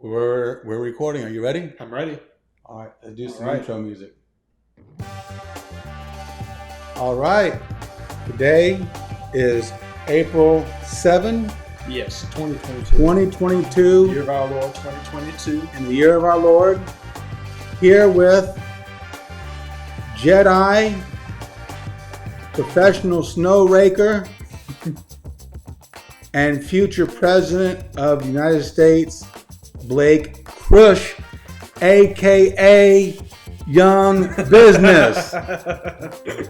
We're recording. Are you ready? I'm ready. All right, let's do some right. intro music. All right, today is April 7, Yes, 2022. 2022, Year of our Lord, 2022. in the year of our Lord, here with Jedi, professional snow raker, and future President of the United States, Blake Crüsh, a.k.a. Young Business.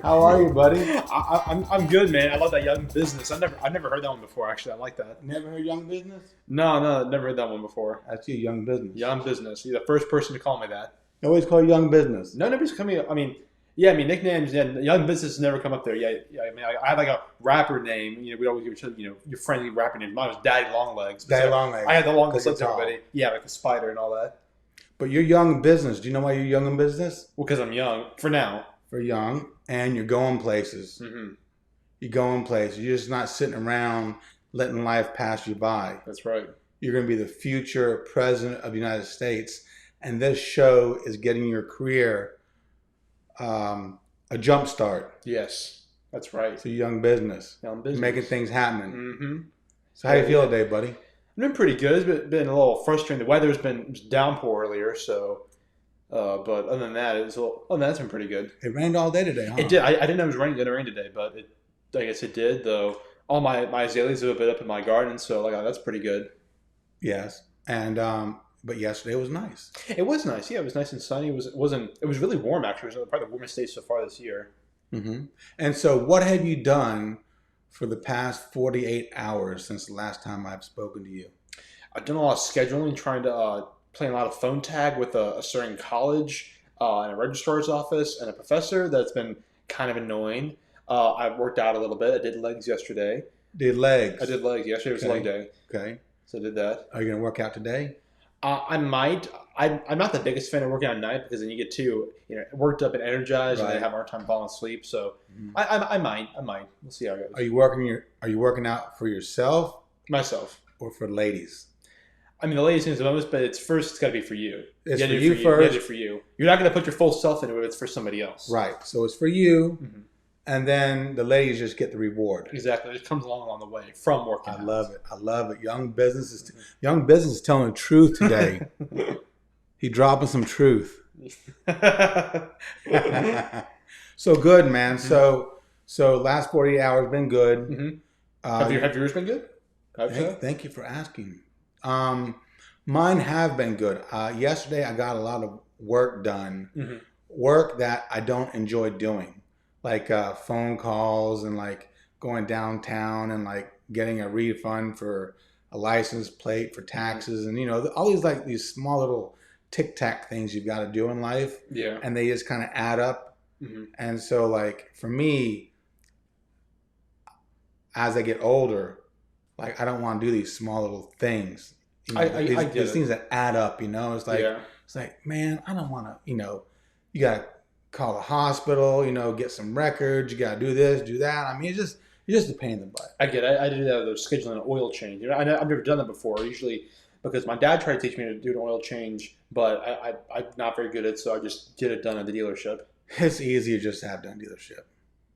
How are you, buddy? I'm good, man. I love that Young Business. I've never heard that one before. Actually, I like that. Never heard Young Business? No, never heard that one before. That's you, Young Business. Young Business. You're the first person to call me that. You always call you Young Business. No, nobody's coming. Nicknames. Yeah, Young Business never come up there. Yeah. I have like a rapper name. We always give each other, your friendly rapper name. Mine was Daddy Longlegs. Daddy Longlegs. I had the longest legs of everybody. Yeah, like the spider and all that. But you're Young Business. Do you know why you're Young in Business? Well, because I'm young for now. For young, and you're going places. Mm-hmm. You're going places. You're just not sitting around letting life pass you by. That's right. You're going to be the future president of the United States, and this show is getting your career a jump start. Yes, that's right. So Young Business. Young Business. Making things happen. Mm-hmm. So how do you feel today, buddy? I've been pretty good. It's been a little frustrating. The weather's been downpour earlier, so. But other than that, it's been pretty good. It rained all day today, huh? It did. I didn't know it was going to rain today, but I guess it did. Though all my azaleas have been up in my garden, so that's pretty good. Yes, and but yesterday was nice. It was nice. Yeah, it was nice and sunny. It was really warm actually. It was probably the warmest day so far this year. Mm-hmm. And so, what have you done for the past 48 hours since the last time I've spoken to you? I've done a lot of scheduling, trying to play a lot of phone tag with a certain college and a registrar's office and a professor. That's been kind of annoying. I worked out a little bit. I did legs yesterday. Did legs? I did legs. Yesterday was leg day. Okay. So I did that. Are you going to work out today? I might. I'm not the biggest fan of working out at night because then you get too worked up and energized, and then have a hard time falling asleep. So I might. We'll see how it goes. Are you working out for yourself? Myself. Or for ladies? I mean, the ladies thing is the most, but it's got to be for you. It's for you first. You get it for you. You're not going to put your full self into it. It's for somebody else. Right. So it's for you, and then the ladies just get the reward. Exactly. It comes along the way from working. I love it. Young Business is telling the truth today. He dropping some truth. So good, man. So last 48 hours been good. Mm-hmm. Have yours been good? Thank you for asking. Mine have been good. Yesterday I got a lot of work done. Work that I don't enjoy doing, like phone calls and like going downtown and like getting a refund for a license plate for taxes and all these small little tic tac things you've got to do in life. Yeah. And they just kind of add up. And so like for me, as I get older, like I don't want to do these small little things. These things that add up, It's like it's like, man, I don't want to, you gotta call the hospital, get some records, you gotta do this, do that. I mean, it's just a pain in the butt. I get it. I do that with scheduling an oil change. I've never done that before. Usually because my dad tried to teach me to do an oil change, but I'm not very good at it, so I just get it done at the dealership. It's easier just to have done dealership.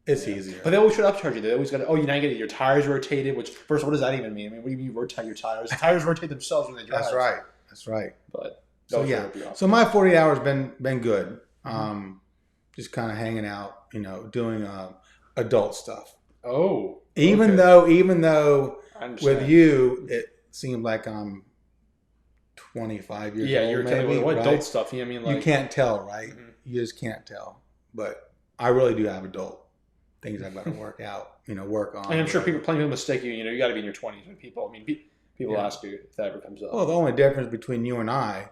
It's easier. But they always try to upcharge you. They always got you now get your tires rotated, which first, what does that even mean? I mean, what do you mean rotate your tires? The tires rotate themselves when they drive. That's right. But so so my 40 hours been good. Just kind of hanging out, doing adult stuff. Oh. Even though with you it seemed like I'm 25 years old. Yeah, you're maybe, what right? Adult stuff. You know what I mean, you can't tell, right? You just can't tell. But I really do have adult things I've got to work out, work on. And I'm sure plenty of people mistake you. You got to be in your 20s when people. I mean, people ask you if that ever comes up. Well, the only difference between you and I,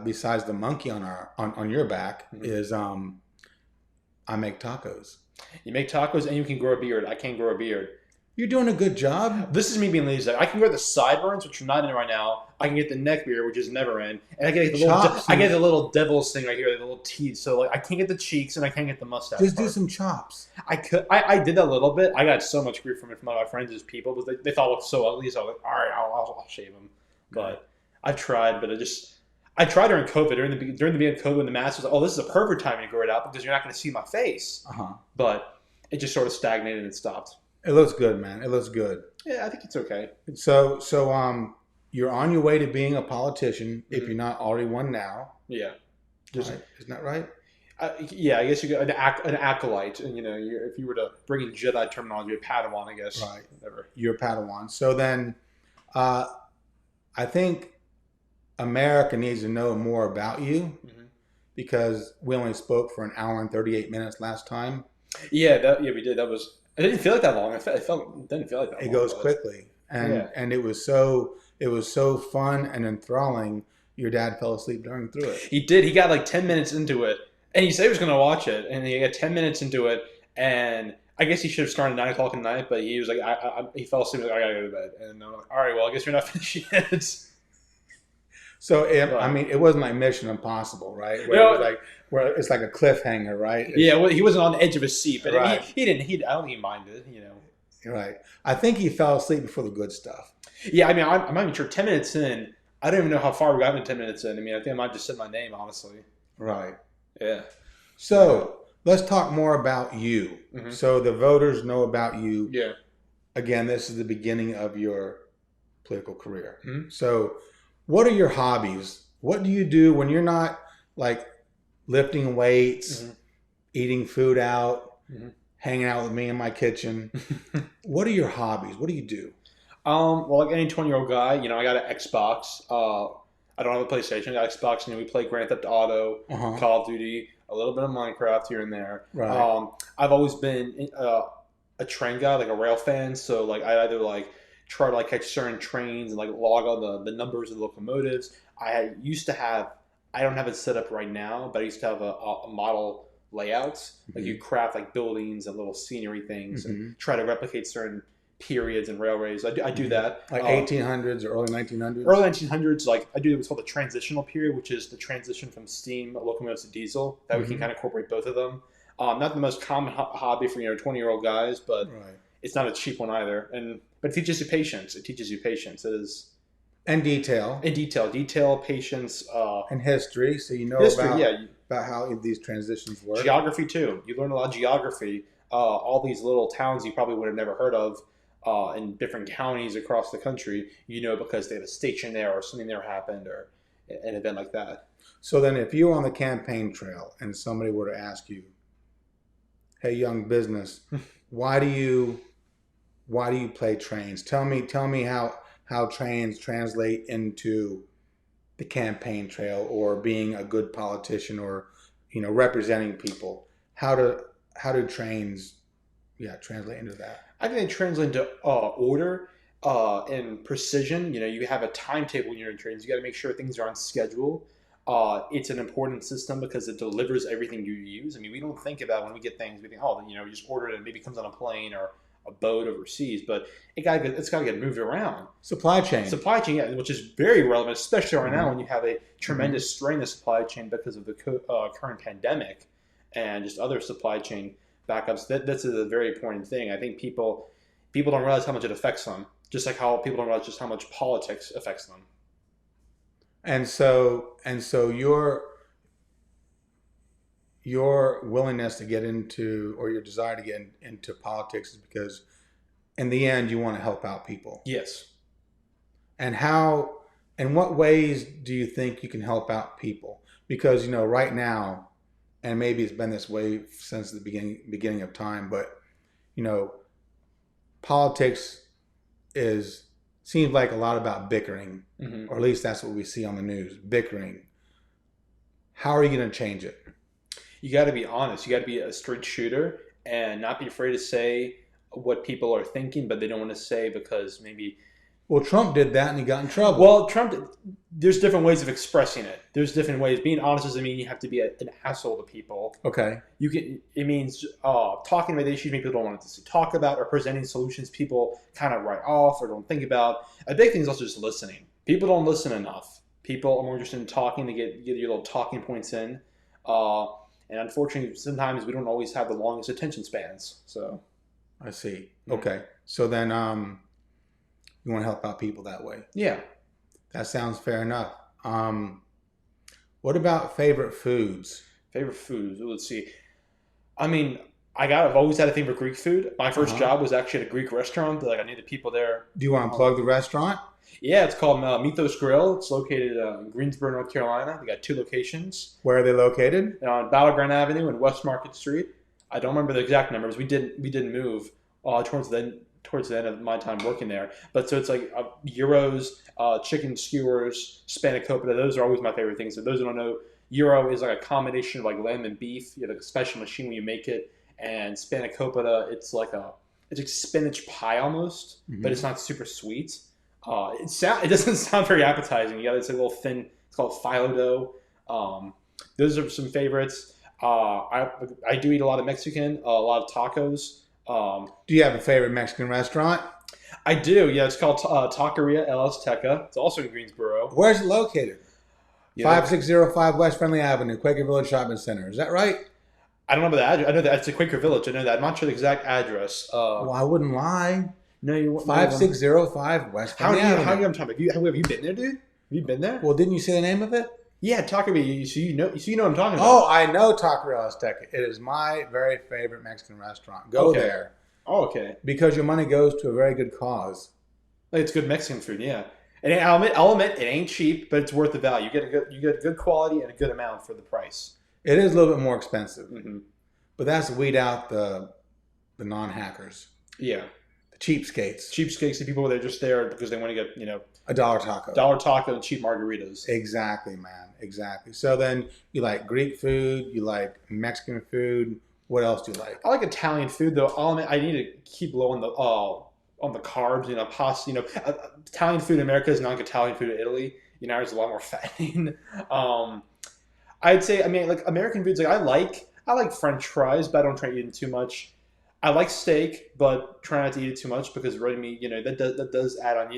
besides the monkey on your back, is I make tacos. You make tacos and you can grow a beard. I can't grow a beard. You're doing a good job. This is me being lazy. I can get the sideburns, which are not in right now. I can get the neck beard, which is never in, and I get the little devil's thing right here, the little teeth. So like, I can't get the cheeks and I can't get the mustache. Just do some chops. I did that a little bit. I got so much grief from it from my friends as people because they thought it looked so ugly. So I was like, all right, I'll shave them. But I've tried, but I tried during COVID, during the beginning of COVID, when the mask was like, oh, this is a perfect time to grow it out because you're not going to see my face. Uh-huh. But it just sort of stagnated and stopped. It looks good, man. It looks good. Yeah, I think it's okay. So you're on your way to being a politician if Mhm. you're not already one now. Yeah. Right? Isn't that right? Yeah, I guess you got an acolyte, and if you were to bring in Jedi terminology, a Padawan, I guess. Right. Whatever. You're a Padawan. So then, I think America needs to know more about you Mhm. because we only spoke for an hour and 38 minutes last time. Yeah, we did. That was. It didn't feel like that long. It didn't feel like that It long. goes But quickly, and yeah. and it was so fun and enthralling. Your dad fell asleep through it. He did. He got like 10 minutes into it, and he said he was going to watch it, and he got 10 minutes into it, and I guess he should have started at 9 o'clock at night, but he was like, he fell asleep. Like, I gotta go to bed, and I'm like, all right, well, I guess you're not finished yet. So But, I mean, it wasn't like Mission Impossible, right? Where No. it was like where it's like a cliffhanger, right? yeah, well, he wasn't on the edge of his seat, but Right. he didn't. I don't think he minded. Right. I think he fell asleep before the good stuff. Yeah, I mean, I'm not even sure. 10 minutes in, I don't even know how far we got in 10 minutes in. I mean, I think I might just said my name, honestly. Right. Yeah. So let's talk more about you. Mhm. So the voters know about you. Yeah. Again, this is the beginning of your political career. Mhm. So what are your hobbies? What do you do when you're not like lifting weights, Mhm. eating food out, Mhm. hanging out with me in my kitchen? What are your hobbies? What do you do? Well, like any 20-year-old guy, I got an Xbox. I don't have a PlayStation. I got Xbox. We play Grand Theft Auto, Uh-huh. Call of Duty, a little bit of Minecraft here and there. Right. I've always been a train guy, like a rail fan. So like I either like try to like catch certain trains and like log on the numbers of the locomotives. Used to have. I don't have it set up right now, but I used to have a model layouts. Like Mhm. you craft like buildings and little scenery things Mhm. and try to replicate certain periods and railways. I do that. Like 1800s or early 1900s? Early 1900s, like I do what's called the transitional period, which is the transition from steam locomotives to diesel. That we can Mhm. kind of incorporate both of them. Not the most common hobby for 20-year-old guys, but Right. it's not a cheap one either. But it teaches you patience. It teaches you patience. It is And detail. in detail, patience, And history. So you know history. about, Yeah, about how these transitions work. geography too. You learn a lot of geography. All these little towns you probably would have never heard of in different counties across the country, because they have a station there or something there happened or an event like that. So then if you were on the campaign trail and somebody were to ask you, hey, young business, why do you play trains? Tell me how trains translate into the campaign trail or being a good politician or representing people. How do trains translate into that? I think they translate into order and precision. You have a timetable when you're in trains. You got to make sure things are on schedule. It's an important system because it delivers everything you use. I mean, we don't think about when we get things. We think, you just order it and maybe it comes on a plane or a boat overseas, but it's got to get moved around. Supply chain, yeah, which is very relevant, especially right now Mhm. when you have a tremendous strain of supply chain because of the current pandemic and just other supply chain backups. That's a very important thing. I think people don't realize how much it affects them, just like how people don't realize just how much politics affects them. and so your willingness to get into or your desire to get into politics is because in the end you want to help out people. Yes. And how, in what ways do you think you can help out people? Because right now, and maybe it's been this way since the beginning of time, but politics seems like a lot about bickering, Mm-hmm. or at least that's what we see on the news, bickering. How are you going to change it? You got to be honest. You got to be a straight shooter and not be afraid to say what people are thinking, but they don't want to say because maybe. Well, Trump did that and he got in trouble. Well, there's different ways of expressing it. There's different ways. Being honest doesn't mean you have to be an asshole to people. Okay. It means talking about the issues people don't want to talk about or presenting solutions people kind of write off or don't think about. A big thing is also just listening. People don't listen enough. People are more interested in talking to get your little talking points in. And unfortunately, sometimes we don't always have the longest attention spans. So I see. Okay. So then you want to help out people that way. Yeah. That sounds fair enough. What about favorite foods? Favorite foods? Let's see. I mean, I've always had a thing for Greek food. My first job was actually at a Greek restaurant. Like I knew the people there. Do you want to plug the restaurant? Yeah, it's called Mythos Grill. It's located in Greensboro, North Carolina. They got 2 locations. Where are they located? On Battleground Avenue and West Market Street. I don't remember the exact numbers. We didn't move towards the end of my time working there. But so it's like gyros, chicken skewers, spanakopita. Those are always my favorite things. So those who don't know, gyro is like a combination of like lamb and beef. You have like a special machine when you make it. And spanakopita, it's like spinach pie almost, but it's not super sweet. It doesn't sound very appetizing. It's a little thin. It's called phyllo dough. Those are some favorites. I do eat a lot of Mexican, a lot of tacos. Do you have a favorite Mexican restaurant? I do. Yeah, it's called Taqueria El Azteca. It's also in Greensboro. Where's it located? 5605 West Friendly Avenue, Quaker Village Shopping Center. Is that right? I don't remember the address. I know that it's a Quaker Village. I know that. I'm not sure the exact address. Well, I wouldn't lie. No, you 5605 West Friendly Avenue. How are you on time? Have you been there, dude? Have you been there? Well, didn't you say the name of it? Yeah, Taqueria. So you know what I'm talking about. Oh, I know Taqueria El Azteca. It is my very favorite Mexican restaurant. Go there. Oh, okay. Because your money goes to a very good cause. It's good Mexican food, yeah. And I'll admit it ain't cheap, but it's worth the value. You get good quality and a good amount for the price. It is a little bit more expensive, but that's to weed out the non-hackers. Yeah, the cheapskates. The people that are just there because they want to get a dollar taco and cheap margaritas. Exactly, man. Exactly. So then you like Greek food, you like Mexican food. What else do you like? I like Italian food though. I'll admit I need to keep low on the carbs. Pasta. Italian food in America is not like Italian food in Italy. There's a lot more fattening. I'd say, like American foods, like I like French fries, but I don't try to eat them too much. I like steak, but try not to eat it too much because red meat, that does add on,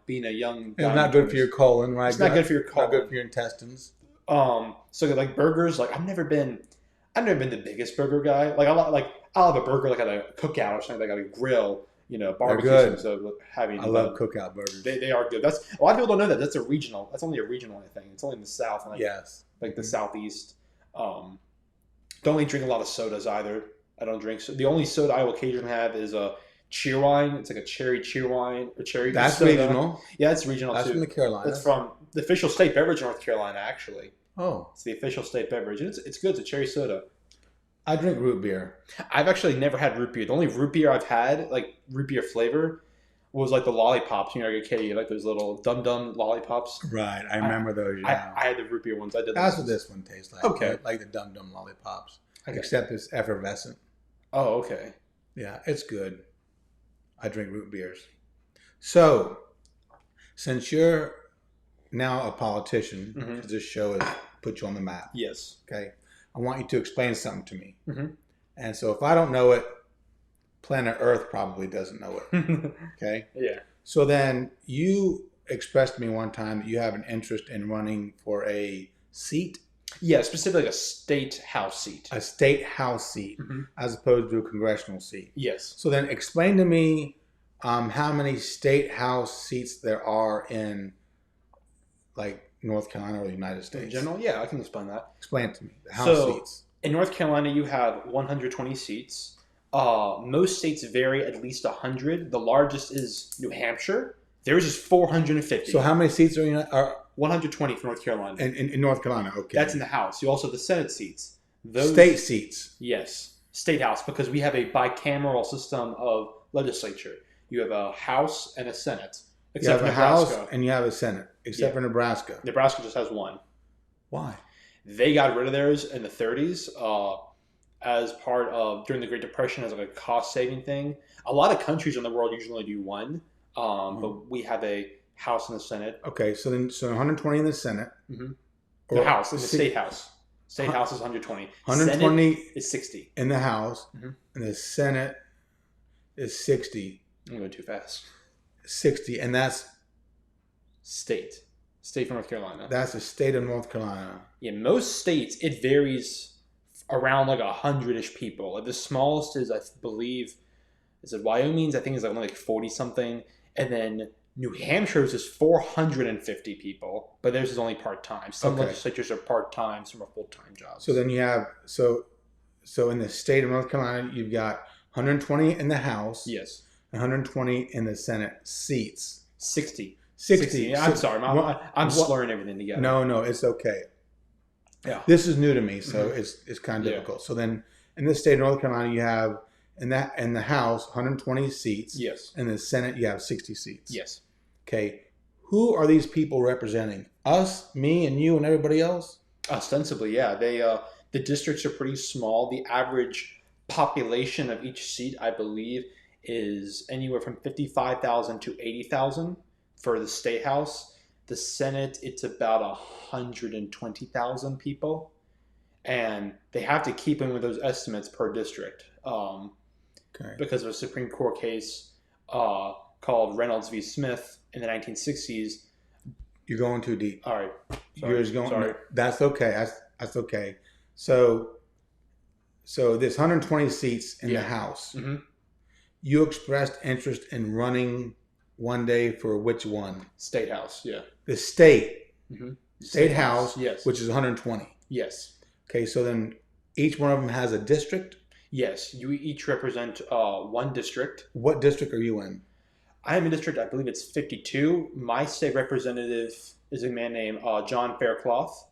being a young guy. It's not good for your colon, right? It's not good for your colon. Not good for your intestines. So like burgers, like I've never been the biggest burger guy. Like I'll have a burger like at a cookout or something, like at a grill, barbecue. They're good. So having I love cookout burgers. They are good. That's a lot of people don't know that. That's only a regional thing. It's only in the South. Yes. Like the Southeast. Don't really drink a lot of sodas either. I don't drink. The only soda I will occasionally have is a Cheerwine. It's like a cherry Cheerwine or cherry. That's soda. regional. Yeah, it's regional. That's too. from the Carolinas. It's from the official state beverage in North Carolina, actually. Oh, it's the official state beverage, and it's good. It's a cherry soda. I drink root beer. I've actually never had root beer. The only root beer I've had, like root beer flavor, was like the lollipops. Like a kid, you like those little dum-dum lollipops. Right, I remember those. Yeah. I had the root beer ones. I did. That's what this one tastes like. Okay, like the dum-dum lollipops, okay. Except it's effervescent. Oh, okay. Yeah, it's good. I drink root beers. So, since you're now a politician, because this show has put you on the map. Yes. Okay. I want you to explain something to me. And so if I don't know it, planet Earth probably doesn't know it. Okay? Yeah. So then you expressed to me one time that you have an interest in running for a seat. Yeah, specifically a state house seat. A state house seat as opposed to a congressional seat. Yes. So then explain to me how many state house seats there are in like North Carolina or the United States. In general? Yeah, I can explain that. Explain it to me. The house seats. In North Carolina, you have 120 seats. Most states vary at least 100. The largest is New Hampshire. Theirs is 450. So how many seats are 120 for North Carolina. In North Carolina? Okay. That's in the House. You also have the Senate seats. State seats. Yes. State House, because we have a bicameral system of legislature. You have a House and a Senate. Except for Nebraska. House and you have a Senate, except for Nebraska. Nebraska just has one. Why? They got rid of theirs in the 30s as part of, during the Great Depression, as like a cost-saving thing. A lot of countries in the world usually do one, but we have a House and a Senate. Okay, so 120 in the Senate. The House, in the State House. State House is 120. 120 Senate is 60. In the House, and the Senate is 60. I'm going too fast. 60, and that's state for North Carolina. That's the state of North Carolina. Yeah, most states it varies around like 100-ish people. Like the smallest is, I believe, is it Wyoming's? I think is like only like 40 something, and then New Hampshire's is 450 people, but theirs is only part-time. Some Okay. legislatures are part-time, some are full-time jobs. So then you have so in the state of North Carolina, you've got 120 in the House, Yes. 120 in the Senate seats. 60. 60. Yeah, I'm sorry. I'm What- slurring everything together. No, it's okay. Yeah. This is new to me, so Mhm. it's kind of Yeah. difficult. So then in the state of North Carolina, you have in the House 120 seats. Yes. In the Senate, you have 60 seats. Yes. Okay. Who are these people representing? Us, me, and you, and everybody else? Ostensibly, yeah. The districts are pretty small. The average population of each seat, I believe, is anywhere from 55,000 to 80,000 for the state house. The Senate, it's about 120,000 people, and they have to keep in with those estimates per district Okay. because of a Supreme Court case called Reynolds v. Smith in the 1960s. You're going too deep. All right, You're just going. Sorry. That's okay. That's okay. So this 120 seats in the Yeah. House. hmm You expressed interest in running one day for which one? State house, yeah. The state hmm state House, yes, which is 120. yes, Okay, so then each one of them has a district. yes. You each represent one district. What district are you in? I am in district, I believe it's 52. My state representative is a man named John Faircloth.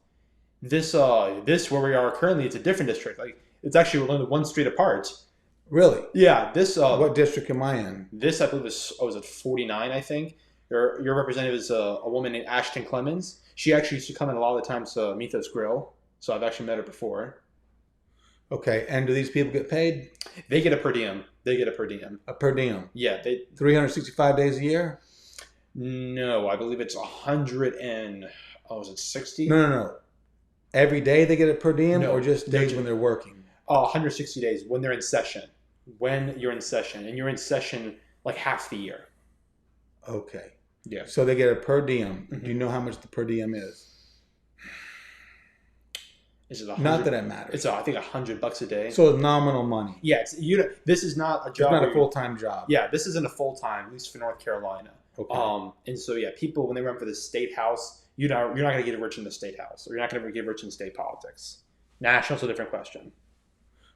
This where we are currently, it's a different district. Like it's actually only one street apart. Really? Yeah, this What district am I in? this I believe is was it 49, I think. Your representative is a woman named Ashton Clemens. She actually used to come in a lot of the times to Mythos Grill, so I've actually met her before. Okay, and do these people get paid? They get a per diem. They get a per diem. A per diem. Yeah, 365 days a year? no, I believe it's 100 and was it 60? No. Every day they get a per diem, No, or just days when they're working? 160 days when they're in session. When you're in session, and you're in session like half the year. Okay. Yeah. So they get a per diem. Mhm. Do you know how much the per diem is? Is it 100? Not that it matters. It's I think $100 a day. So it's nominal money. Yeah, this is not a It's job. not where a full-time job. Yeah, this isn't a full time, at least for North Carolina. Okay. And so yeah, people when they run for the state house, you're not going to get rich in the state house, or you're not going to get rich in state politics. National's a different question.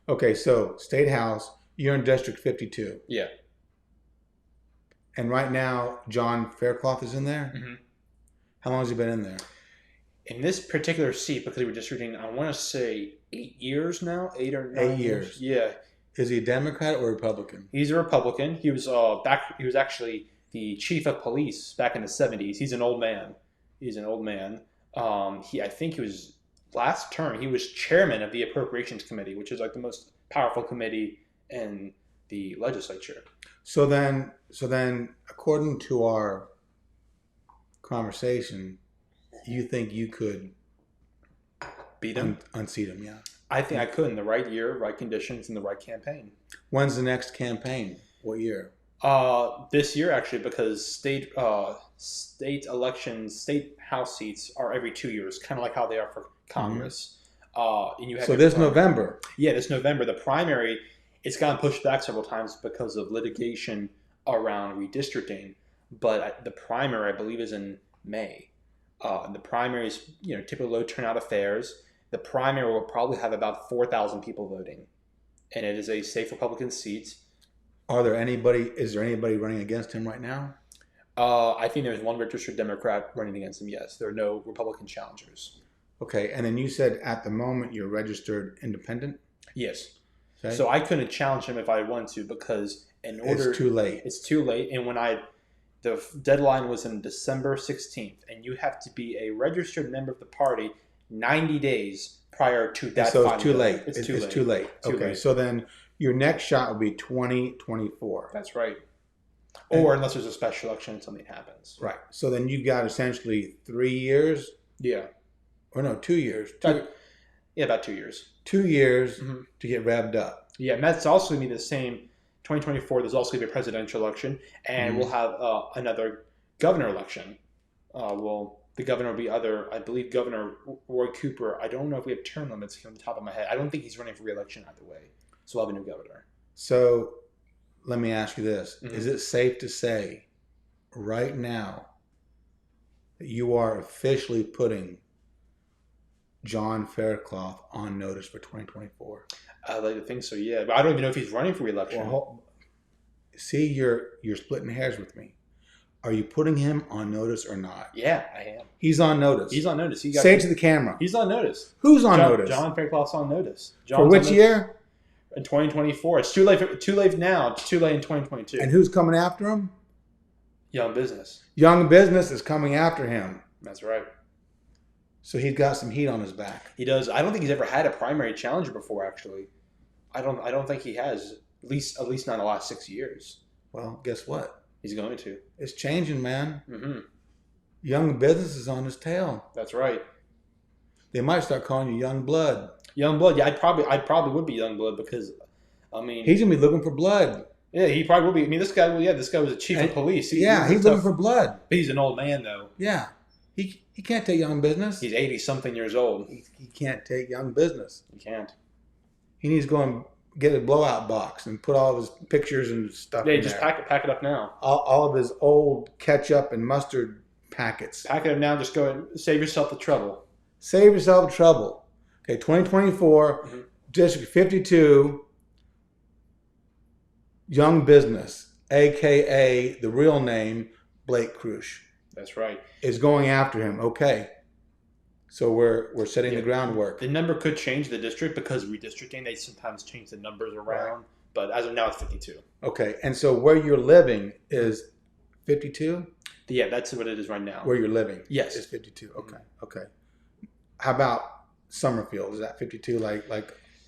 Okay, so State House, you're in District 52. Yeah. And right now, John Faircloth is in there? Mhm. How long has he been in there? In this particular seat, because we were districting, I want to say 8 years now, 8 or 9 8 years. Yeah, Is he a Democrat or Republican? he's a Republican. He was He was actually the chief of police back in the 70s. He's an old man. I think he was last term. He was chairman of the Appropriations Committee, which is like the most powerful committee in the legislature. So then, according to our conversation, you think you could Beat him. unseat him? Yeah. I think I could in the right year, right conditions, and the right campaign. When's the next campaign? What year? This year actually, because state elections, state house seats are every 2 years, kind of like how they are for Congress. And you have So your this primary. November. Yeah, this November, the primary, it's gotten pushed back several times because of litigation around redistricting. But the primary, I believe, is in May. The primary is, typically low turnout affairs. The primary will probably have about 4,000 people voting, and it is a safe Republican seat. Is there anybody running against him right now? I think there's one registered Democrat running against him. Yes, there are no Republican challengers. Okay, and then you said at the moment you're registered independent? Yes. Okay. So I couldn't challenge him if I wanted to because It's too late. It's too late. And the deadline was in December 16th, and you have to be a registered member of the party 90 days prior to that. So final it's too deadline. late. It's too late. Too Okay, late. so then your next shot would be 2024. That's right. Or unless there's a special election and something happens. Right. So then you've got essentially 3 years, Yeah. or no, 2 years. About 2 years. 2 years Mhm. to get revved up. Yeah, and that's also going to be the same. 2024, there's also going to be a presidential election, and Mhm. we'll have another governor election. The governor will be I believe Governor Roy Cooper. I don't know if we have term limits here on the top of my head. I don't think he's running for re-election either way. So we'll have a new governor. So let me ask you this. Mhm. Is it safe to say right now that you are officially putting John Faircloth on notice for 2024? I'd like to think so, yeah. But I don't even know if he's running for re-election. Well, see, you're splitting hairs with me. Are you putting him on notice or not? Yeah, I am. He's on notice. He's on notice. Say it to the camera. He's on notice. Who's on notice? John Faircloth's on notice. For which year? In 2024. It's too late now. It's too late in 2022. And who's coming after him? Young business. Young business is coming after him. That's right. So he's got some heat on his back. He does. I don't think he's ever had a primary challenger before. Actually, I don't think he has. At least not in the last 6 years. Well, guess what? He's going to. It's changing, man. Mm-hmm. Young business is on his tail. That's right. They might start calling you young blood. Young blood. Yeah, I probably would be young blood because, I mean, he's gonna be looking for blood. Yeah, he probably will be. I mean, this guy was a chief of police. He's looking for blood. But he's an old man though. Yeah, he can't take young business. He's 80-something years old. He can't take young business. He can't. He needs to go and get a blowout box and put all of his pictures and stuff. Yeah, in just there. pack it up now. All of his old ketchup and mustard packets. Pack it up now. Just go and save yourself the trouble. Save yourself trouble. Okay, 2024, District 52, Young Business, a.k.a. the real name, Blake Crüsh. That's right. Is going after him. Okay. So we're setting the groundwork. The number could change the district because redistricting, they sometimes change the numbers around. Right. But as of now, it's 52. Okay. And so where you're living is 52? Yeah, that's what it is right now. Where you're living? Yes. It's 52. Okay. Okay. How about Summerfield? Is that 52 like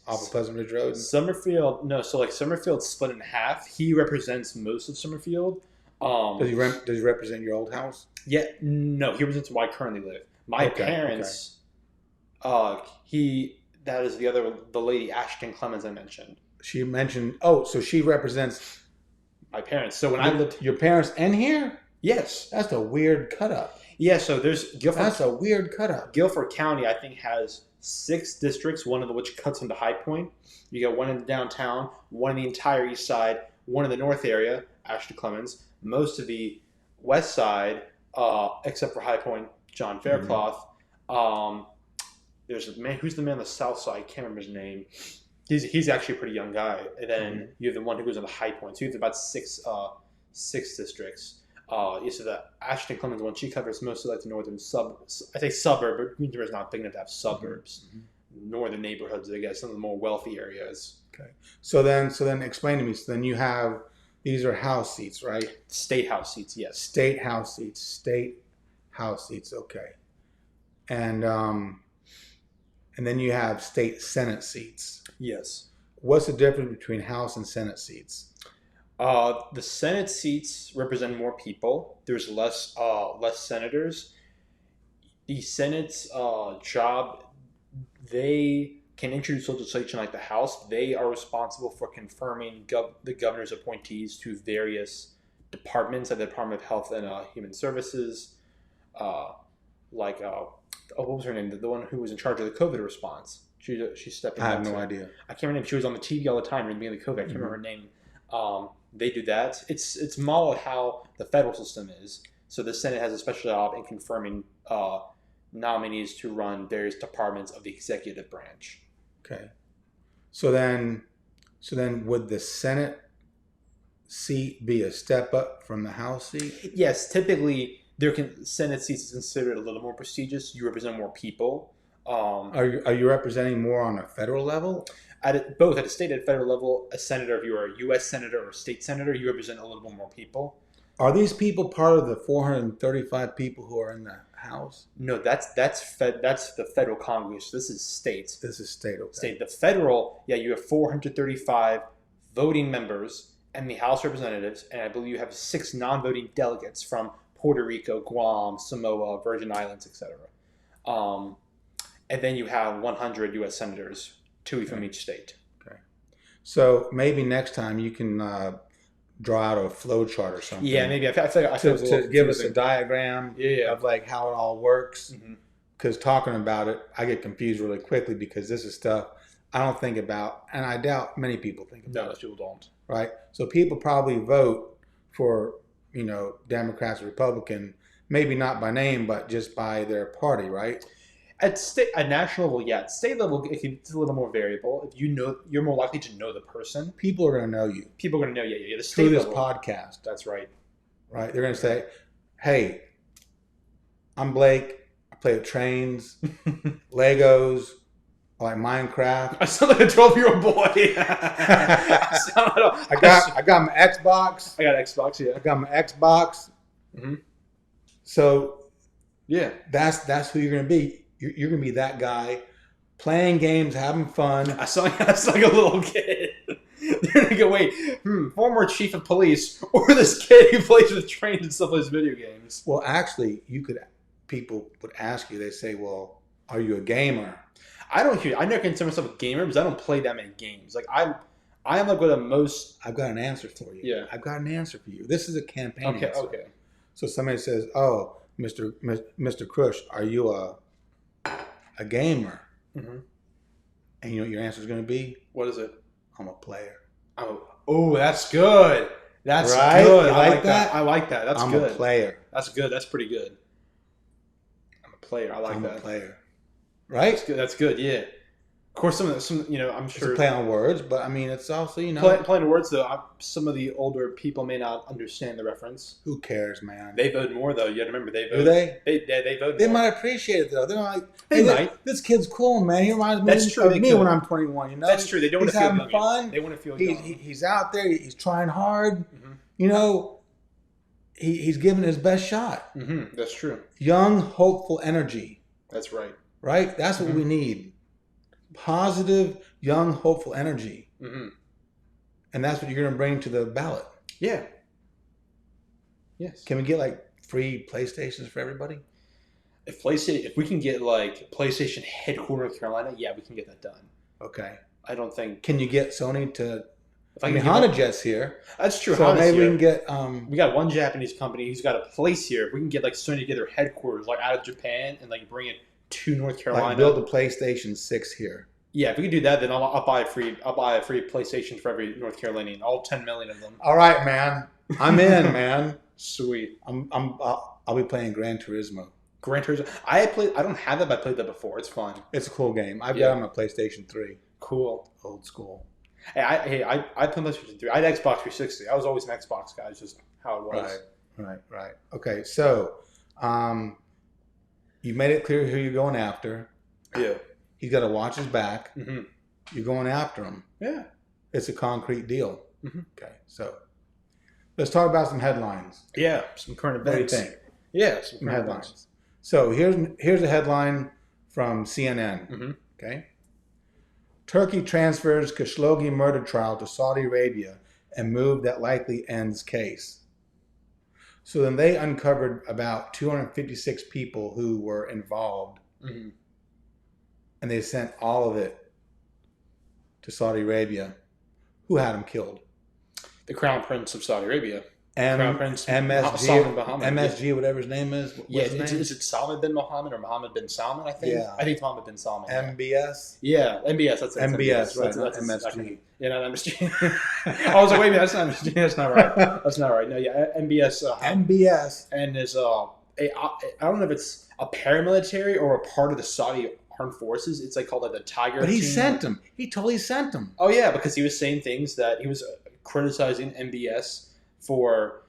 off of Pleasant Ridge Road? Summerfield, no. So like Summerfield's split in half. He represents most of Summerfield. Does he represent your old house? Yeah, no. He represents where I currently live. My parents, that is the lady Ashton Clemens I mentioned. She mentioned, so she represents my parents. So when I lived, your parents and here? Yes. That's a weird cut up. Yeah, so there's Guilford. That's a weird cut up. Guilford County, I think, has 6 districts, one of which cuts into High Point. You got one in the downtown, one in the entire east side, one in the north area, Ashton Clemens, most of the west side, except for High Point, John Faircloth. There's a man, who's the man on the south side? Can't remember his name. He's actually a pretty young guy. And then you have the one who goes on the High Point. So you have about six districts. So the Ashton Clemens one, she covers mostly like the northern suburbs. I say suburb, but Green River is not big enough to have suburbs. Northern neighborhoods, I guess, some of the more wealthy areas. Okay. So then explain to me. So then you have, these are house seats, right? State house seats, yes. State house seats. Okay. And then you have state Senate seats. Yes. What's the difference between House and Senate seats? The Senate seats represent more people. There's less senators. The Senate's job, they can introduce legislation like the House. They are responsible for confirming the governor's appointees to various departments, like the Department of Health and Human Services, what was her name? The one who was in charge of the COVID response. She stepped in. I have no idea. I can't remember. She was on the TV all the time in the beginning of COVID. I can't remember her name. They do that. It's modeled how the federal system is. So the Senate has a special job in confirming nominees to run various departments of the executive branch. Okay. So then would the Senate seat be a step up from the House seat? Yes, typically Senate seats is considered a little more prestigious. You represent more people. Are you representing more on a federal level? Both at a state and federal level. A senator, if you are a U.S. senator or a state senator, you represent a little bit more people. Are these people part of the 435 people who are in the House? No, that's the federal Congress. This is state. This is state. Okay. State. The federal, you have 435 voting members and the House representatives, and I believe you have 6 non-voting delegates from Puerto Rico, Guam, Samoa, Virgin Islands, etc. And then you have 100 U.S. senators, 2 from each state. Okay. So maybe next time you can draw out a flow chart or something. Yeah, maybe. I feel like to give us a diagram of like how it all works. Because talking about it, I get confused really quickly because this is stuff I don't think about, and I doubt many people think about. No, most people don't. Right? So people probably vote for Democrats or Republican, maybe not by name, but just by their party, right? At national level, yeah. At state level, it's a little more variable. If you're more likely to know the person. People are going to know you. People are going to know you. Yeah, the state through this level, podcast. That's right. Right? They're going to say, "Hey, I'm Blake. I play with trains, Legos, I like Minecraft. I sound like a 12-year-old boy. I got my Xbox. I got Xbox. Yeah. I got my Xbox. Mm-hmm. So yeah, that's who you're going to be. You're going to be that guy playing games, having fun. I sound like a little kid. They're going to go, wait, former chief of police or this kid who plays with trains and stuff plays video games. Well, actually, people would ask you, they say, well, are you a gamer? I never consider myself a gamer because I don't play that many games. Like I am like one of the most. I've got an answer for you. Yeah. I've got an answer for you. This is a campaign Okay. answer. Okay. So somebody says, "Oh, Mr. Crüsh, are you a gamer?" Mm-hmm. And you know what your answer is going to be? What is it? I'm a player. Oh, that's good. That's right? good. You I like that? I like that. That's good. I'm a player. That's good. That's pretty good. I'm a player. I like that. I'm a player. Right? That's good. That's good. Yeah. Of course, some I'm sure. It's a play on words, but I mean, it's also playing on words though. Some of the older people may not understand the reference. Who cares, man? They vote more though. You got to remember they vote. Do they? They vote. They more. might appreciate it though. They're like, they might. This kid's cool, man. He reminds me That's true, of me when I'm 21. You know, that's true. They don't want to feel having young. Fun. They want to feel young. He's out there. He's trying hard. Mm-hmm. You know, he's giving his best shot. Mm-hmm. That's true. Young, hopeful energy. That's right. Right. That's what we need. Positive, young, hopeful energy. Mm-hmm. And that's what you're going to bring to the ballot. Yeah. Yes. Can we get like free PlayStations for everybody? If we can get like PlayStation headquarters North Carolina, yeah, we can get that done. Okay. I don't think. Can you get Sony to? I mean, HondaJet's here. That's true. So maybe we can get. We got one Japanese company who's got a place here. If we can get like Sony to get their headquarters like out of Japan and like bring it to North Carolina. Like build a PlayStation 6 here. Yeah, if we could do that, then I'll buy a free PlayStation for every North Carolinian, all 10 million of them. All right, man. I'm in, man. Sweet. I'll be playing Gran Turismo. Gran Turismo. I don't have that, but I played that before. It's fun. It's a cool game. I've got it on my PlayStation 3. Cool. Old school. Hey, I played PlayStation 3. I had Xbox 360. I was always an Xbox guy. It's just how it was. Right. Okay, so you've made it clear who you're going after. Yeah. He's got to watch his back. Mm-hmm. You're going after him. Yeah. It's a concrete deal. Mm-hmm. Okay, so let's talk about some headlines. Yeah, some current events. What do you think? Yeah, some headlines. Events. So here's a headline from CNN. Mm-hmm. Okay. Turkey transfers Khashoggi murder trial to Saudi Arabia and move that likely ends case. So then they uncovered about 256 people who were involved. Mm-hmm. And they sent all of it to Saudi Arabia. Who had him killed? The Crown Prince of Saudi Arabia. Crown Prince MSG, whatever his name is. Is it Salman bin Mohammed or Mohammed bin Salman? I think. Yeah. I think it's Mohammed bin Salman. MBS. Yeah, MBS. That's MBS. Right. That's MSG. Yeah, not MSG. I was like, wait a minute, that's not MSG. That's not right. That's not right. No, yeah, MBS. MBS. And is I don't know if it's a paramilitary or a part of the Saudi armed forces. It's like called like the Tiger. But he sent him. He totally sent him. Oh yeah, because he was saying things that he was criticizing MBS for.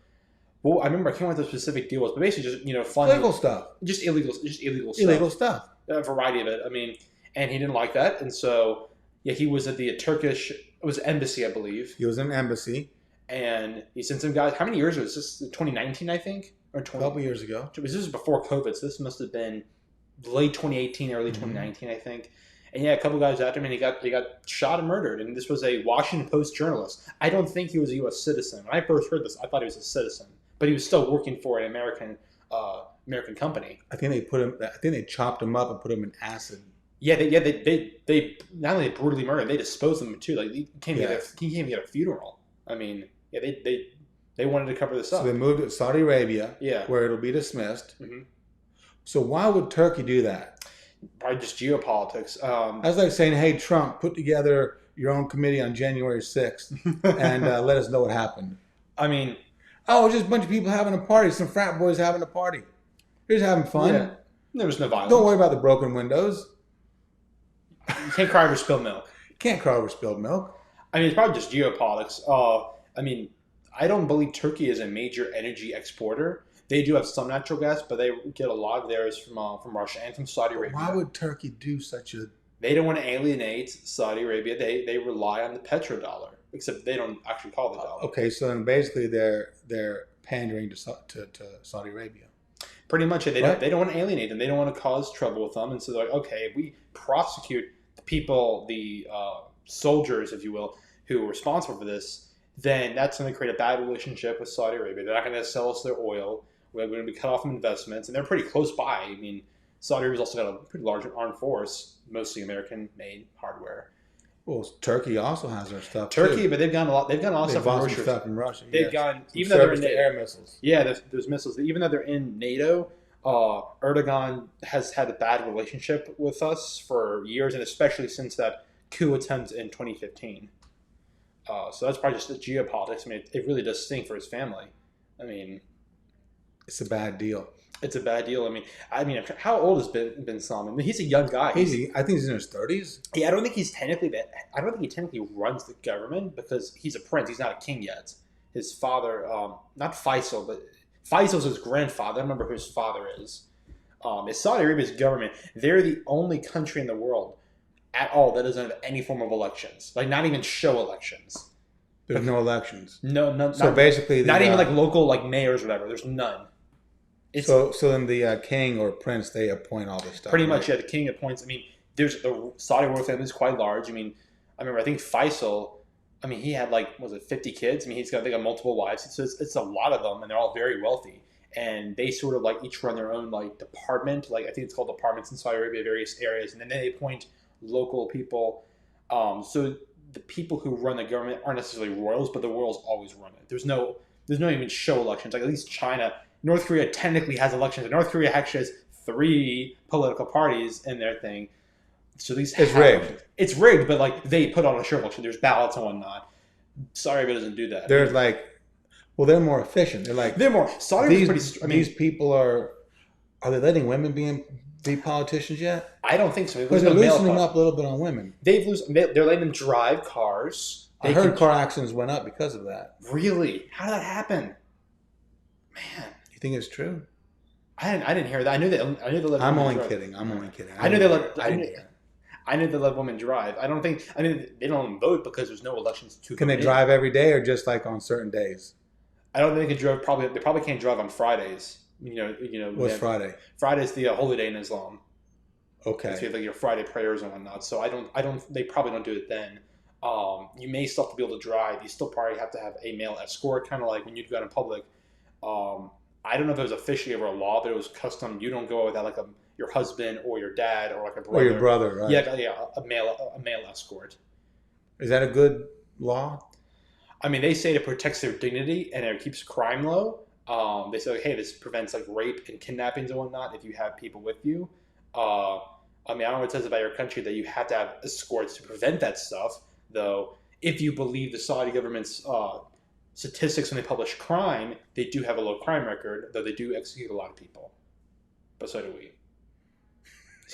Well, I remember I can't remember what the specific deal was, but basically just funding illegal stuff. Just illegal stuff. Illegal stuff. A variety of it. I mean, and he didn't like that, and so yeah, he was at the Turkish. It was embassy, I believe. He was in an embassy, and he sent some guys. How many years was this? 2019, I think, or 20. A couple years ago. This was before COVID, so this must have been late 2018, early 2019, I think. And yeah, a couple guys after him, and he got shot and murdered. And this was a Washington Post journalist. I don't think he was a U.S. citizen. When I first heard this, I thought he was a citizen, but he was still working for an American company. I think they chopped him up and put him in acid. Yeah, they not only brutally murdered, they disposed of him too. Like he can't even get a funeral. I mean, yeah, they wanted to cover this up. So they moved it to Saudi Arabia, where it'll be dismissed. Mm-hmm. So why would Turkey do that? Probably just geopolitics. That's like saying, "Hey, Trump, put together your own committee on January 6th and let us know what happened." I mean, Oh, it's just a bunch of people having a party. Some frat boys having a party. They're just having fun. Yeah. There was no violence. Don't worry about the broken windows. You can't cry over spilled milk. Can't cry over spilled milk. I mean, it's probably just geopolitics. I mean, I don't believe Turkey is a major energy exporter. They do have some natural gas, but they get a lot of theirs from Russia and from Saudi Arabia. Why would Turkey do such a... They don't want to alienate Saudi Arabia. They rely on the petrodollar, except they don't actually call it the dollar. Okay, so then basically they're pandering to Saudi Arabia. Pretty much, they don't want to alienate them. They don't want to cause trouble with them, and so they're like, okay, if we prosecute the people, the soldiers, if you will, who are responsible for this, then that's going to create a bad relationship with Saudi Arabia. They're not going to sell us their oil. We're going to be cut off from investments, and they're pretty close by. I mean, Saudi Arabia's also got a pretty large armed force, mostly American-made hardware. Well, Turkey also has their stuff. Turkey, too. but they've gotten a lot. They've gotten a lot of stuff from Russia. They've gotten some even though they're in to air missiles. Yeah, there's missiles. Even though they're in NATO, Erdogan has had a bad relationship with us for years, and especially since that coup attempt in 2015. So that's probably just the geopolitics. I mean, it really does stink for his family. I mean, it's a bad deal. It's a bad deal. I mean, how old has Bin Salman? I mean, he's a young guy. I think he's in his 30s. Yeah, I don't think he technically runs the government because he's a prince. He's not a king yet. His father, not Faisal, but Faisal's his grandfather. I don't remember who his father is. It's Saudi Arabia's government. They're the only country in the world at all that doesn't have any form of elections. Like, not even show elections. There's no elections. No. So basically, not even like local like mayors or whatever. There's none. So then the king or prince, they appoint all this stuff. Pretty much, yeah. The king appoints. I mean, there's the Saudi royal family is quite large. I mean, I think Faisal. I mean, he had 50 kids. I mean, he's got multiple wives. So it's a lot of them, and they're all very wealthy. And they sort of each run their own department. I think it's called departments in Saudi Arabia, various areas, and then they appoint local people. So the people who run the government aren't necessarily royals, but the royals always run it. There's no even show elections. At least China. North Korea technically has elections. North Korea actually has 3 political parties in their thing. So it's rigged. It's rigged, but they put on a show election. There's ballots and whatnot. Saudi Arabia doesn't do that. They're they're more efficient. They're more. Saudi Arabia's pretty. These people are they letting women be politicians yet? I don't think so. Because they're loosening up a little bit on women. They're letting them drive cars. I heard car accidents went up because of that. Really? How did that happen? Man. You think it's true? I didn't hear that. I knew they let. I'm only kidding. I knew they let. I knew they let women drive. I don't think. I mean, they don't vote because there's no elections to. Can they drive every day or just on certain days? I don't think they can drive. They probably can't drive on Fridays. You know. What's Friday? Friday's the holy day in Islam. Okay. So you have your Friday prayers and whatnot. So I don't. They probably don't do it then. You may still have to be able to drive. You still probably have to have a male escort, kind of like when you go out in public. I don't know if it was officially ever a law, but it was custom. You don't go without your husband or your dad or a brother. Or your brother, right? Yeah, a male escort. Is that a good law? I mean, they say it protects their dignity and it keeps crime low. They say, hey, this prevents rape and kidnappings and whatnot if you have people with you. I don't know what it says about your country that you have to have escorts to prevent that stuff, though. If you believe the Saudi government's statistics when they publish crime, they do have a low crime record, though they do execute a lot of people. But so do we.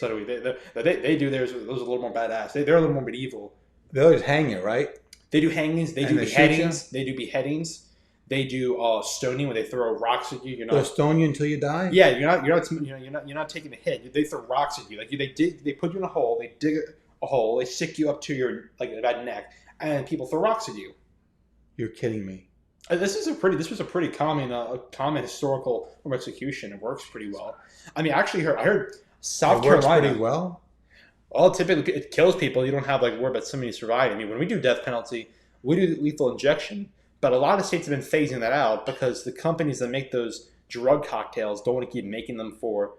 They do theirs. Those are a little more badass. They're a little more medieval. They always hang you, right? They do hangings. They do beheadings. They do beheadings. They do stoning where they throw rocks at you. They'll stone you until you die. Yeah, you're not taking a hit. They throw rocks at you. They put you in a hole. They dig a hole. They stick you up to your about neck, and people throw rocks at you. You're kidding me. This was a pretty common historical form of execution. It works pretty well. I mean, actually, I heard South Carolina works pretty well. Well, typically it kills people. You don't have worry about somebody surviving. I mean, when we do death penalty, we do lethal injection, but a lot of states have been phasing that out because the companies that make those drug cocktails don't want to keep making them for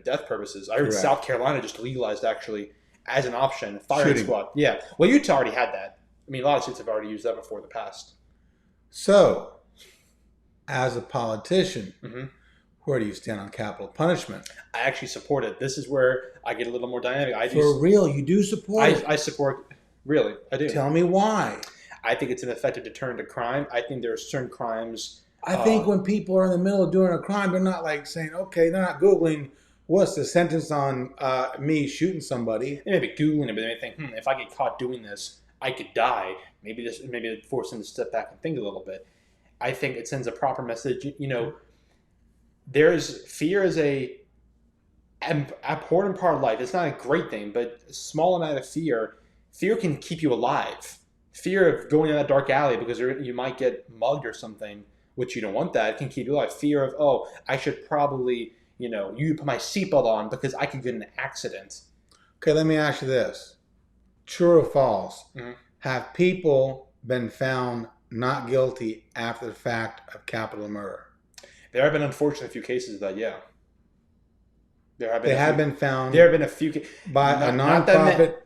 death purposes. I heard South Carolina just legalized actually as an option firing squad. Yeah, well, Utah already had that. I mean, a lot of states have already used that before in the past. So, as a politician, where do you stand on capital punishment? I actually support it. This is where I get a little more dynamic. For real, you do support it? I support, really, I do. Tell me why. I think it's an effective deterrent to crime. I think there are certain crimes I think when people are in the middle of doing a crime, they're not like saying, okay, they're not Googling what's the sentence on me shooting somebody. They may be Googling it, but they may think, if I get caught doing this, I could die. Maybe it force them to step back and think a little bit. I think it sends a proper message. Fear is a important part of life. It's not a great thing, but a small amount of fear can keep you alive. Fear of going in that dark alley because you might get mugged or something, which you don't want. That can keep you alive. Fear of I should probably you put my seatbelt on because I could get in an accident. Okay, let me ask you this: true or false? Mm-hmm. Have people been found not guilty after the fact of capital murder? There have been unfortunately a few cases of that. Yeah. There have been found. There have been a few by a nonprofit.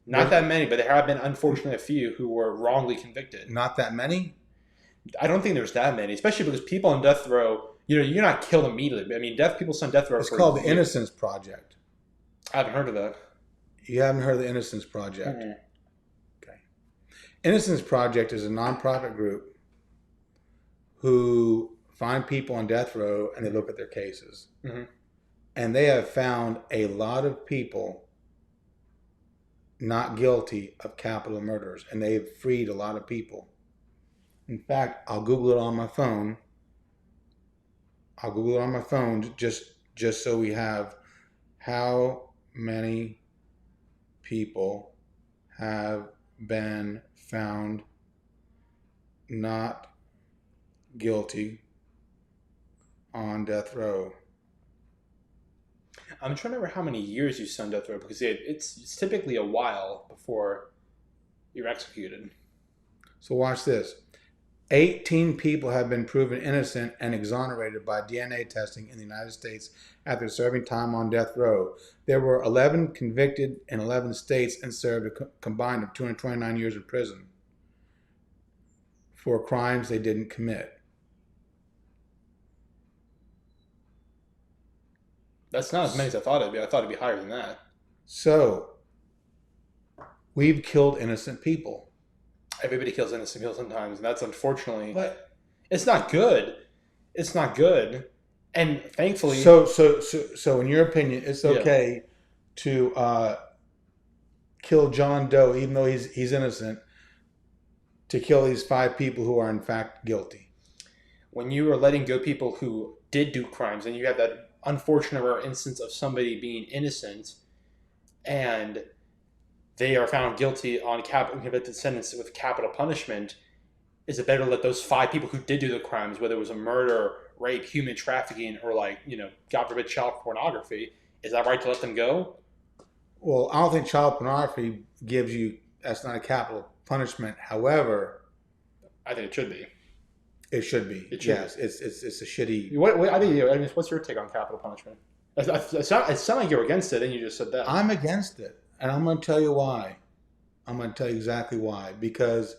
Not that many, but there have been unfortunately a few who were wrongly convicted. Not that many? I don't think there's that many, especially because people on death row, you're not killed immediately. I mean, people on death row. It's called the Innocence Project. I haven't heard of that. You haven't heard of the Innocence Project? Mm-hmm. Okay. Innocence Project is a nonprofit group who find people on death row and they look at their cases. Mm-hmm. And they have found a lot of people not guilty of capital murders, and they've freed a lot of people. In fact, I'll Google it on my phone. Just so we have how many people have been found not guilty on death row. I'm trying to remember how many years you on death row because it's typically a while before you're executed. So watch this. 18 people have been proven innocent and exonerated by DNA testing in the United States after serving time on death row. There were 11 convicted in 11 states and served a combined of 229 years in prison for crimes they didn't commit. That's not as many as I thought it'd be. I thought it'd be higher than that. So, we've killed innocent people. Everybody kills innocent people sometimes, and that's unfortunately. But it's not good. It's not good, and thankfully. So in your opinion, it's okay to kill John Doe, even though he's innocent, to kill these 5 people who are in fact guilty. When you are letting go people who did do crimes, and you have that unfortunate rare instance of somebody being innocent and they are found guilty on convicted sentence with capital punishment, is it better to let those 5 people who did do the crimes, whether it was a murder, rape, human trafficking, or God forbid, child pornography, is that right to let them go? Well, I don't think child pornography that's not a capital punishment. However, I think it should be. It should be. Yes, it's a shitty. What's your take on capital punishment? It sounds like you're against it, and you just said that. I'm against it, and I'm going to tell you why. I'm going to tell you exactly why. Because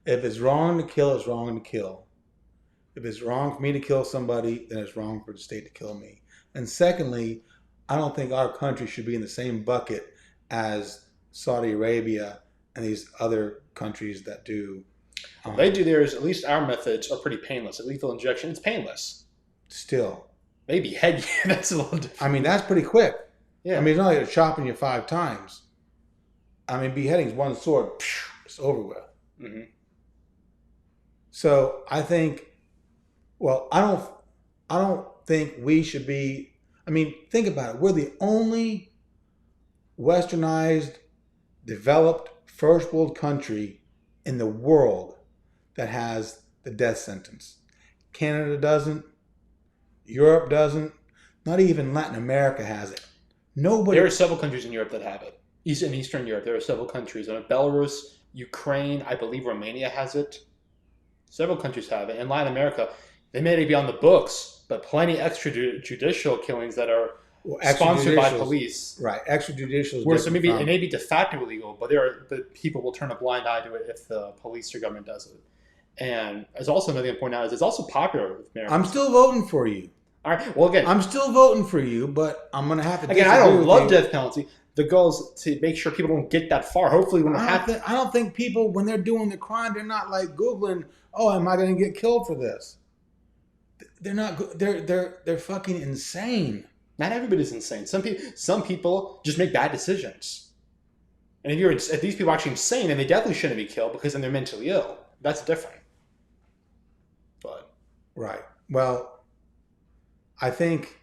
if it's wrong to kill, it's wrong to kill. If it's wrong for me to kill somebody, then it's wrong for the state to kill me. And secondly, I don't think our country should be in the same bucket as Saudi Arabia and these other countries that do. They do theirs. At least our methods are pretty painless. A lethal injection, it's painless. Still, maybe head. That's a little different. I mean, that's pretty quick. Yeah. I mean, it's not like they're chopping you 5 times. I mean, beheading's one sword. It's over with. Mm-hmm. So I think. Well, I don't think we should be. I mean, think about it. We're the only westernized, developed, first world country in the world that has the death sentence. Canada doesn't. Europe doesn't. Not even Latin America has it. Nobody. There are several countries in Europe that have it. In Eastern Europe, there are several countries. Belarus, Ukraine, I believe Romania has it. Several countries have it. In Latin America, they may be on the books, but plenty extrajudicial killings that are sponsored by police. Right, extrajudicial. So maybe it may be de facto illegal, but people will turn a blind eye to it if the police or government does it. And as also another thing to point out is it's also popular with Americans. I'm still voting for you. All right. Well, again, I'm still voting for you, but I'm going to have to. Again, I don't love death penalty. The goal is to make sure people don't get that far. Hopefully, when I don't think people, when they're doing the crime, they're not like Googling, "Oh, am I going to get killed for this?" they're not good. They're fucking insane. Not everybody's insane. Some people just make bad decisions. And if these people are actually insane, then they definitely shouldn't be killed because then they're mentally ill. That's different. But Right. Well, I think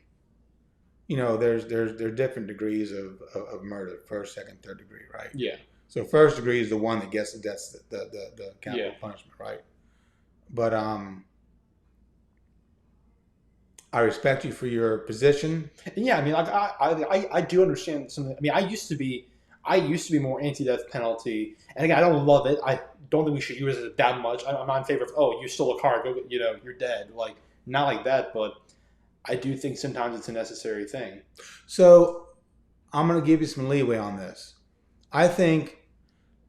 there's different degrees of murder: first, second, third degree, right? yeah, So first degree is the one that gets the capital punishment, right? But I respect you for your position. and yeah. I mean, like I do understand something. I mean, I used to be more anti-death penalty, and again, I don't love it. I don't think we should use it that much. I'm not in favor of you stole a car, go you're dead. Like not like that, but I do think sometimes it's a necessary thing. So I'm going to give you some leeway on this. I think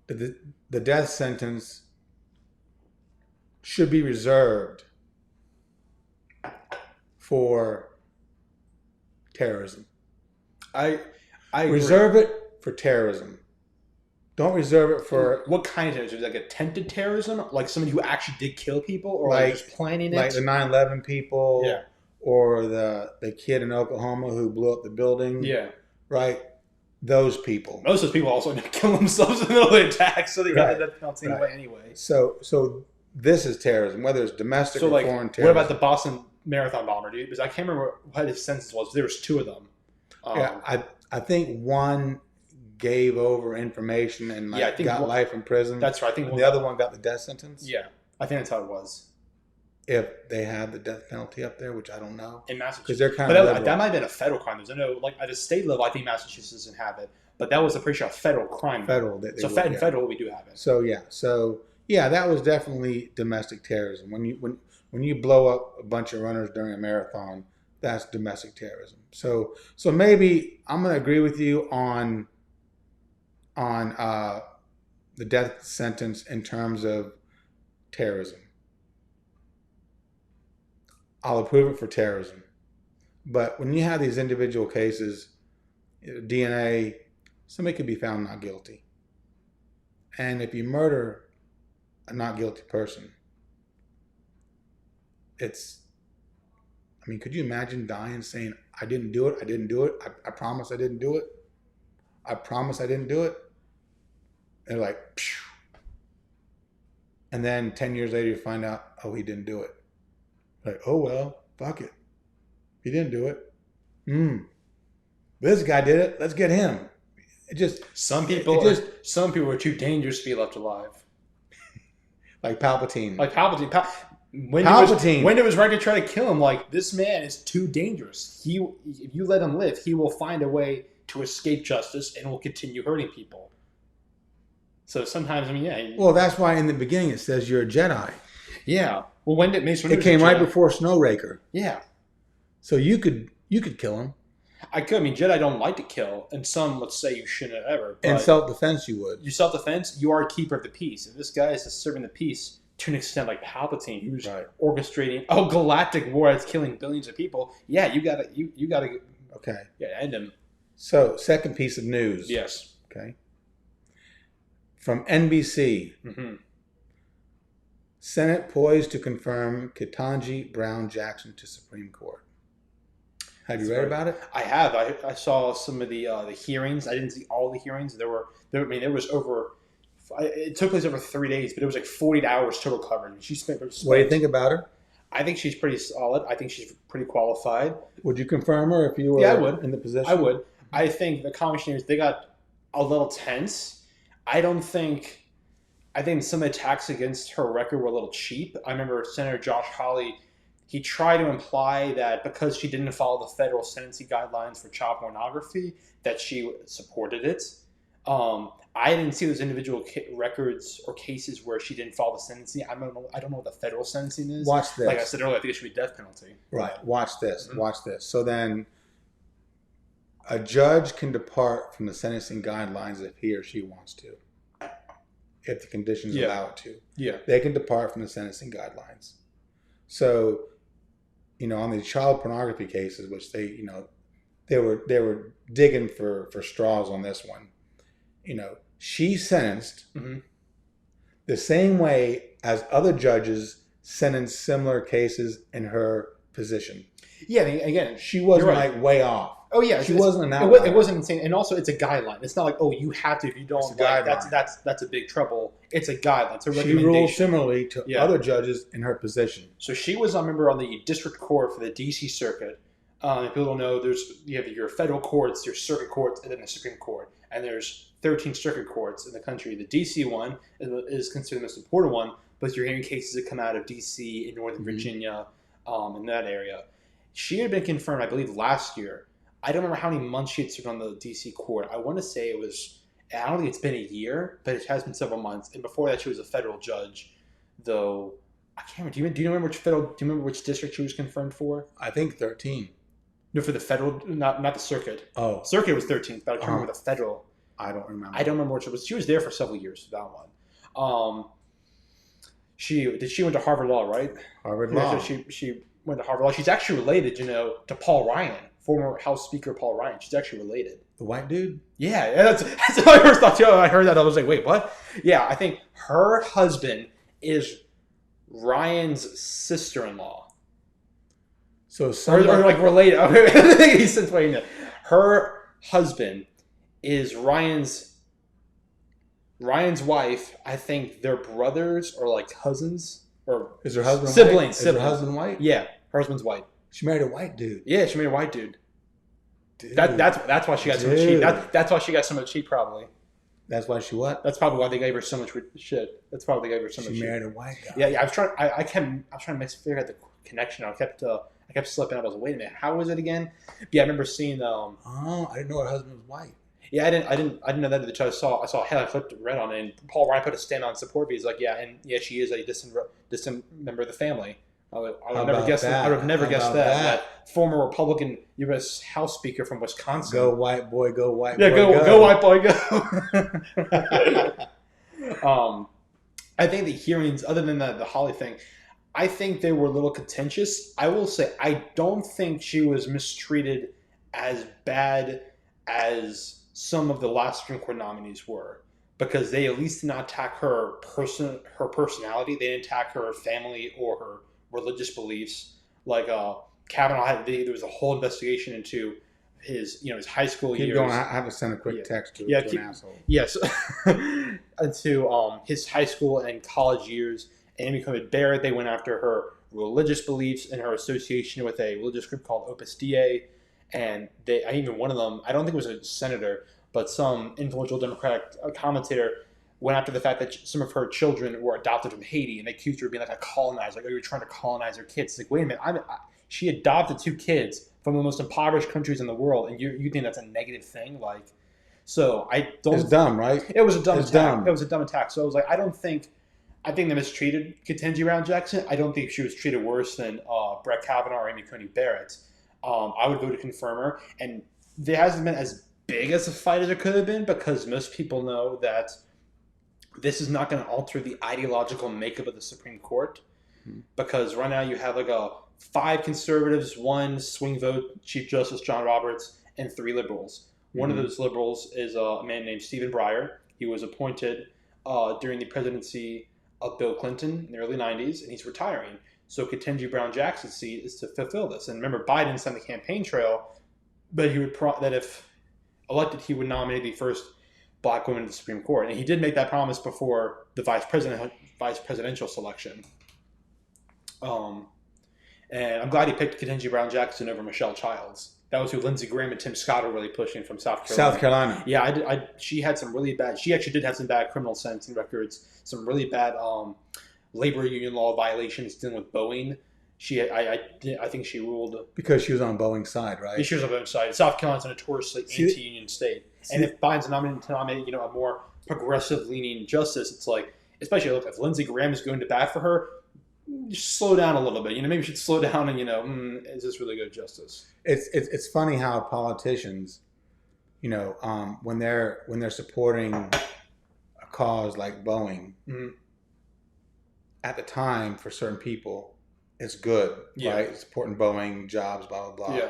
that the death sentence should be reserved for terrorism. I reserve it for terrorism. Don't reserve it for what kind of terrorism? Like attempted terrorism, like somebody who actually did kill people, or like just planning it, like the 9/11 people, yeah, or the kid in Oklahoma who blew up the building, yeah, right? Those people. Most of those people also kill themselves in the middle of the attack, so they got the death penalty anyway. So this is terrorism, whether it's domestic or foreign terrorism. What about the Boston Marathon bomber, dude? Because I can't remember what his sentence was. There was two of them. I think one gave over information and got life in prison. That's right. I think the other one got the death sentence. Yeah, I think that's how it was. If they have the death penalty up there, which I don't know, in Massachusetts, because they're kind of that might have been a federal crime. There's like at a state level, I think Massachusetts doesn't have it, but that was a pretty sure a federal crime. Federal, federal, we do have it. So that was definitely domestic terrorism. When you blow up a bunch of runners during a marathon, that's domestic terrorism. So maybe I'm going to agree with you on the death sentence in terms of terrorism. I'll approve it for terrorism. But when you have these individual cases, DNA, somebody could be found not guilty. And if you murder a not guilty person, could you imagine dying saying, I didn't do it, I promise I didn't do it, I promise I didn't do it? And they're like, phew. And then 10 years later you find out, oh, he didn't do it. Like, oh, well, fuck it. He didn't do it. This guy did it. Let's get him. Some people are too dangerous to be left alive. Like Palpatine. When it was right to try to kill him, like, this man is too dangerous. If you let him live, he will find a way to escape justice and will continue hurting people. So sometimes, Well, that's why in the beginning it says you're a Jedi. Yeah. Well, when did Mace Windu? It came right before Snowraker. Yeah. So you could kill him. I could. Jedi don't like to kill, and some would say you shouldn't ever. In self-defense, you would. You self-defense, you are a keeper of the peace. If this guy is serving the peace to an extent like Palpatine, who's orchestrating a galactic war that's killing billions of people, yeah, you gotta okay. Yeah, end him. So, second piece of news. Yes. Okay. From NBC. Mm-hmm. Senate poised to confirm Ketanji Brown Jackson to Supreme Court. Have you read about it? I have. I saw some of the hearings. I didn't see all the hearings. There was over. It took place over 3 days, but it was like 40 hours total coverage. She spent. What do you think about her? I think she's pretty solid. I think she's pretty qualified. Would you confirm her if you were I would. in the position? I would. I think the commissioners, they got a little tense. I think some attacks against her record were a little cheap. I remember Senator Josh Hawley, he tried to imply that because she didn't follow the federal sentencing guidelines for child pornography, that she supported it. I didn't see those individual records or cases where she didn't follow the sentencing. I don't know what the federal sentencing is. Watch this. Like I said earlier, I think it should be death penalty. Right. Watch this. Mm-hmm. Watch this. So then a judge can depart from the sentencing guidelines if he or she wants to. If the conditions allow it to. Yeah. They can depart from the sentencing guidelines. So, on the child pornography cases, which they were digging for straws on this one. She sentenced the same way as other judges sentenced similar cases in her position. Yeah, again, She wasn't right. like way off. Oh yeah, She wasn't an outlier. It wasn't insane, and also it's a guideline. It's not like, oh, you have to. If you don't, It's a guideline. that's a big trouble. It's a guideline. It's a She recommendation. ruled similarly to other judges in her position. So she was a member on the district court for the D.C. Circuit. If people don't know, you have your federal courts, your circuit courts, and then the Supreme Court. And there's 13 circuit courts in the country. The D.C. one is considered the most important one, but you're hearing cases that come out of D.C. in Northern Virginia, in that area. She had been confirmed, I believe, last year. I don't remember how many months she had served on the D.C. court. I want to say it was, I don't think it's been a year, but it has been several months. And before that, she was a federal judge, though. I can't remember. Do you remember which district she was confirmed for? I think 13. No, for the federal, not the circuit. Oh, Circuit was 13th, but I can't remember the federal. I don't remember. I don't remember which it was. She was there for several years for that one. She went to Harvard Law, right? Harvard Law. So she went to Harvard Law. She's actually related, to Paul Ryan, former House Speaker Paul Ryan. She's actually related. The white dude? Yeah, that's how I first thought too. I heard that, I was like, wait, what? Yeah, I think her husband is Ryan's sister-in-law. So or like related. I think he's since waiting. Her husband is Ryan's wife. I think they're brothers or like cousins or is her husband siblings. White? Is her husband white? Yeah, her husband's white. She married a white dude. Yeah, she married a white dude. Dude. That's why she got so much cheat. That's why she got so much cheat, probably. That's why she what? That's probably why they gave her so much shit. That's probably they gave her so much shit. She married a white guy. Yeah. I was trying. I was trying to figure out the connection. I kept slipping up. I was like, wait a minute, how was it again? Yeah, I remember seeing. Oh, I didn't know her husband was white. Yeah, I didn't know that until I saw a headline clip read on it, and Paul Ryan put a stand on support. He's like, she is a distant member of the family. I would have never guessed that. I would have never guessed that. Former Republican U.S. House Speaker from Wisconsin. Go white boy, go white boy. Yeah, go white boy, go. I think the hearings, other than the Holly thing, I think they were a little contentious. I will say I don't think she was mistreated as bad as some of the last Supreme Court nominees were, because they at least did not attack her personality. They didn't attack her family or her religious beliefs. Like Kavanaugh there was a whole investigation into his high school years. Keep going. I have to send a quick text to an asshole. Yes, into his high school and college years. And Amy Coney Barrett, they went after her religious beliefs and her association with a religious group called Opus Dei. And even one of them, I don't think it was a senator, but some influential Democratic commentator went after the fact that some of her children were adopted from Haiti, and they accused her of being like a colonizer, like, oh, you're trying to colonize her kids. It's like, wait a minute, she adopted 2 kids from the most impoverished countries in the world, and you think that's a negative thing? Like, so I don't. It's dumb, right? It was a dumb attack. It was a dumb attack. So I was like, I think they mistreated Ketanji Brown Jackson. I don't think she was treated worse than Brett Kavanaugh or Amy Coney Barrett. I would vote to confirm her, and there hasn't been as big as a fight as there could have been, because most people know that this is not going to alter the ideological makeup of the Supreme Court, because right now you have like 5 conservatives, 1 swing vote, Chief Justice John Roberts, and 3 liberals. One of those liberals is a man named Stephen Breyer. He was appointed during the presidency of Bill Clinton in the early 90s, and he's retiring. So Ketanji Brown Jackson's seat is to fulfill this. And remember, Biden's on the campaign trail, but he would that if elected, he would nominate the first Black woman to the Supreme Court, and he did make that promise before the vice presidential selection. And I'm glad he picked Ketanji Brown Jackson over Michelle Childs. That was who Lindsey Graham and Tim Scott are really pushing from South Carolina. South Carolina. Yeah, she had some really bad. She actually did have some bad criminal sentencing records. Some really bad labor union law violations dealing with Boeing. I think she ruled because she was on Boeing's side, right? She was on Boeing's side. South Carolina's a notoriously anti-union state, and if Biden's nominated, a more progressive-leaning justice, it's like, especially if Lindsey Graham is going to bat for her, just slow down a little bit. Maybe you should slow down and is this really good justice? It's funny how politicians, when they're supporting a cause like Boeing, at the time for certain people, it's good, right? Supporting Boeing, jobs, blah, blah, blah. Yeah.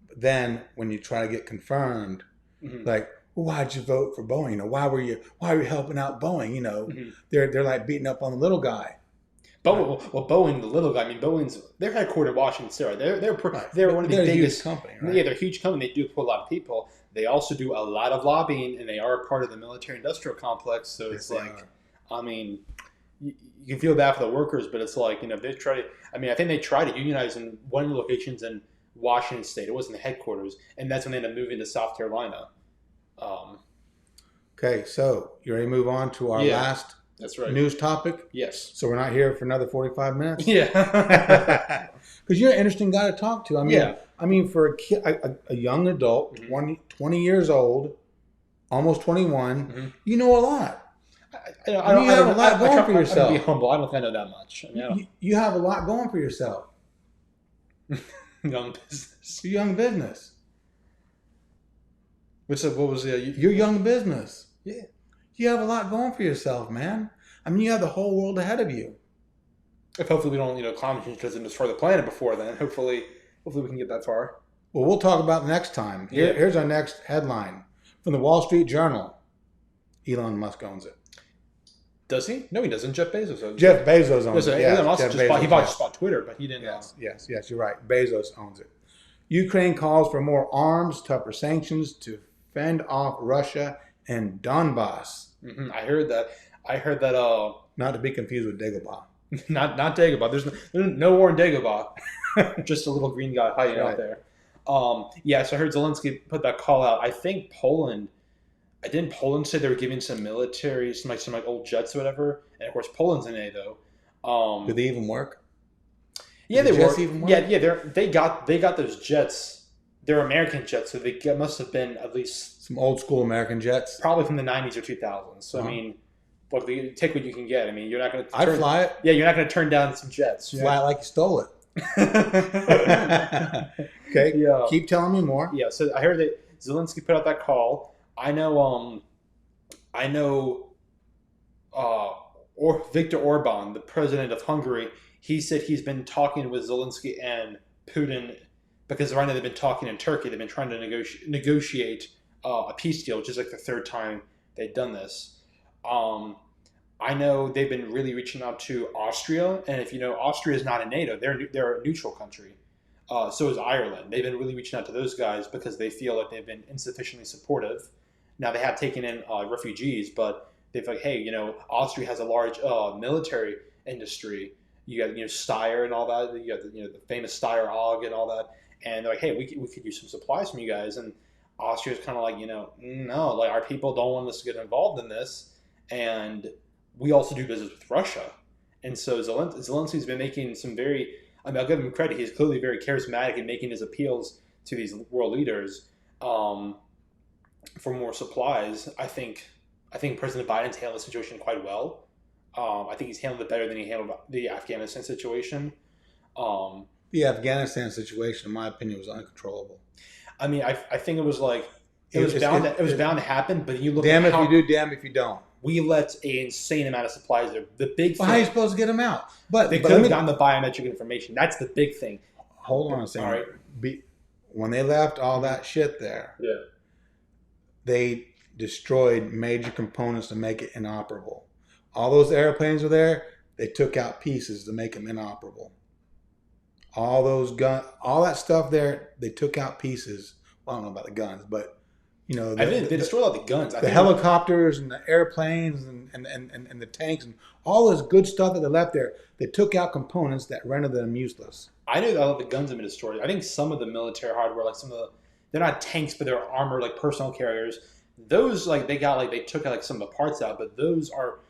But then when you try to get confirmed, like, well, why'd you vote for Boeing? Why were you helping out Boeing? They're like beating up on the little guy. Boeing, the little guy. I mean, they're headquartered in Washington State. Right? Right. They're one of the They're a biggest huge company, right? Yeah, they're a huge company. They do employ a lot of people. They also do a lot of lobbying, and they are a part of the military-industrial complex. So Yes, it's they like, are. I mean, you can feel bad for the workers, but it's like they try. I mean, I think they tried to unionize in one of the locations in Washington State. It wasn't the headquarters, and that's when they ended up moving to South Carolina. Um, Okay, so you ready to move on to our Yeah. last that's right. news topic? Yes. So we're not here for another 45 minutes? Yeah. Because you're an interesting guy to talk to. Yeah. I mean, for a kid, a young adult, Mhm. 20 years old, almost 21, Mhm. you know a lot. I You have a lot going for I'm yourself. be humble. I don't think I know that much. I mean, I don't, You have a lot going for yourself. young business. It's a young business. What was the? You're young business. Yeah. You have a lot going for yourself, man. I mean, you have the whole world ahead of you. If hopefully we don't, climate change doesn't destroy the planet before then. Hopefully we can get that far. Well, we'll talk about next time. Yeah. Here's our next headline from the Wall Street Journal. Elon Musk owns it. Does he? No, he doesn't. Jeff Bezos owns it. Jeff Bezos owns it. Elon Yes, Musk Jeff just bought, Bezos, he bought, yes. just bought Twitter, but he didn't. Yes, you're right. Bezos owns it. Ukraine calls for more arms, tougher sanctions to fend off Russia and Donbass. I heard that. Not to be confused with Dagobah. Not Dagobah. There's no war in Dagobah. Just a little green guy hiding out there. Yeah, so I heard Zelensky put that call out. I think Poland. Didn't Poland say they were giving some military, some old jets or whatever? And of course, Poland's in NATO. Do they even work? Yeah, Do they the jets were. even work? Yeah, they got those jets. They're American jets, so they must have been at least Some old school American jets. probably from the 90s or 2000s. So Uh-huh. I mean, look, you take what you can get. I mean, you're not going to. I'd fly it. Yeah, you're not going to turn down some jets. Fly it like you stole it. Yeah. Okay. Yeah. Keep telling me more. Yeah. So I heard that Zelensky put out that call. I know. Or Viktor Orban, the president of Hungary, he said he's been talking with Zelensky and Putin because right now they've been talking in Turkey. They've been trying to negotiate a peace deal, which is like the third time they've done this. I know they've been really reaching out to Austria, and if you know, Austria is not in NATO; they're a neutral country. So is Ireland. They've been really reaching out to those guys because they feel like they've been insufficiently supportive. Now they have taken in refugees, but they've like, hey, Austria has a large military industry. You got Steyr and all that. You got the famous Steyr AUG and all that. And they're like, hey, we could use some supplies from you guys. And Austria's kind of like, no, like our people don't want us to get involved in this. And we also do business with Russia. And so Zelensky's been making some very, I'll give him credit. He's clearly very charismatic in making his appeals to these world leaders for more supplies. I think President Biden's handled the situation quite well. I think he's handled it better than he handled the Afghanistan situation. The Afghanistan situation, in my opinion, was uncontrollable. I mean, I think it was like it was bound to happen. But you look damn at if you do, damn if you don't. We let an insane amount of supplies there. The big thing, How are you supposed to get them out? But they could have gotten the biometric information. That's the big thing. Hold on a second. All right. When they left all that shit there, they destroyed major components to make it inoperable. All those airplanes were there. They took out pieces to make them inoperable. All that stuff there, they took out pieces. Well, I don't know about the guns, but I think they destroyed all the guns. The helicopters and the airplanes and the tanks and all this good stuff that they left there. They took out components that rendered them useless. I knew that all the guns have been destroyed. I think some of the military hardware, like they're not tanks, but they're armored like personal carriers. Those they took out some of the parts out, but those are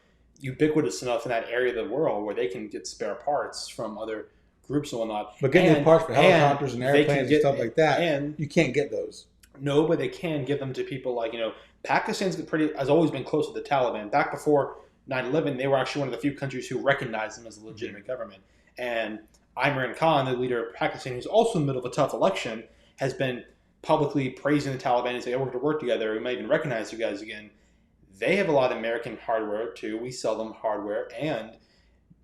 ubiquitous enough in that area of the world where they can get spare parts from other groups and whatnot. But getting the parts for helicopters and airplanes and stuff like that, and you can't get those. No, but they can give them to people Pakistan's has always been close to the Taliban. Back before 9/11, they were actually one of the few countries who recognized them as a legitimate government. And Imran Khan, the leader of Pakistan, who's also in the middle of a tough election, has been publicly praising the Taliban and saying, we're going to work together. We might even recognize you guys again. They have a lot of American hardware, too. We sell them hardware, and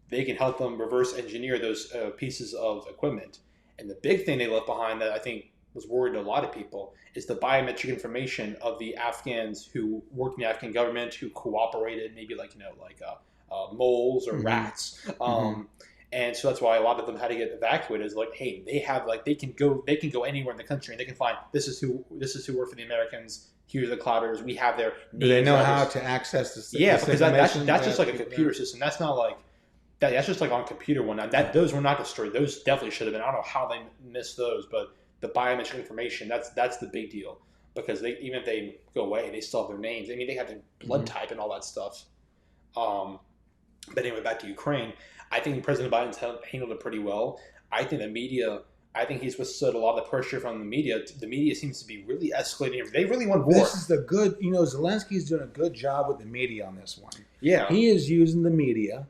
they can help them reverse engineer those pieces of equipment. And the big thing they left behind that I think was worried a lot of people is the biometric information of the Afghans who worked in the Afghan government, who cooperated, maybe moles or Mm-hmm. rats. Mm-hmm. And so that's why a lot of them had to get evacuated. Is like, hey, they have like they can go anywhere in the country and they can find this is who worked for the Americans. Here's the clouders. We have their names. Do they know how to access this? Yeah, this because that's just like a computer there? system. That's not like that. That's just like on computer one. That those were not destroyed. Those definitely should have been. I don't know how they missed those, but the biometric information that's the big deal because they even if they go away, they still have their names. I mean, they have their blood type and all that stuff. But anyway, back to Ukraine. I think President Biden's handled it pretty well. I think the media. I think he's withstood a lot of the pressure from the media. The media seems to be really escalating. They really want war. This is the good. Zelensky's doing a good job with the media on this one. Yeah, he is using the media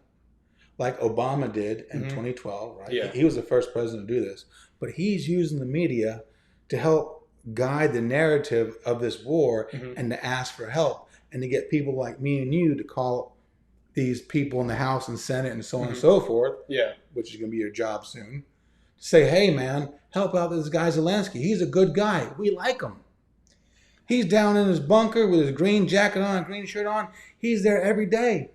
like Obama did in 2012. Right? Yeah, he was the first president to do this, but he's using the media to help guide the narrative of this war and to ask for help and to get people like me and you to call these people in the House and Senate and so on and so forth. Yeah, which is going to be your job soon. Say, hey man, help out this guy Zelensky. He's a good guy. We like him. He's down in his bunker with his green jacket on, green shirt on. He's there every day,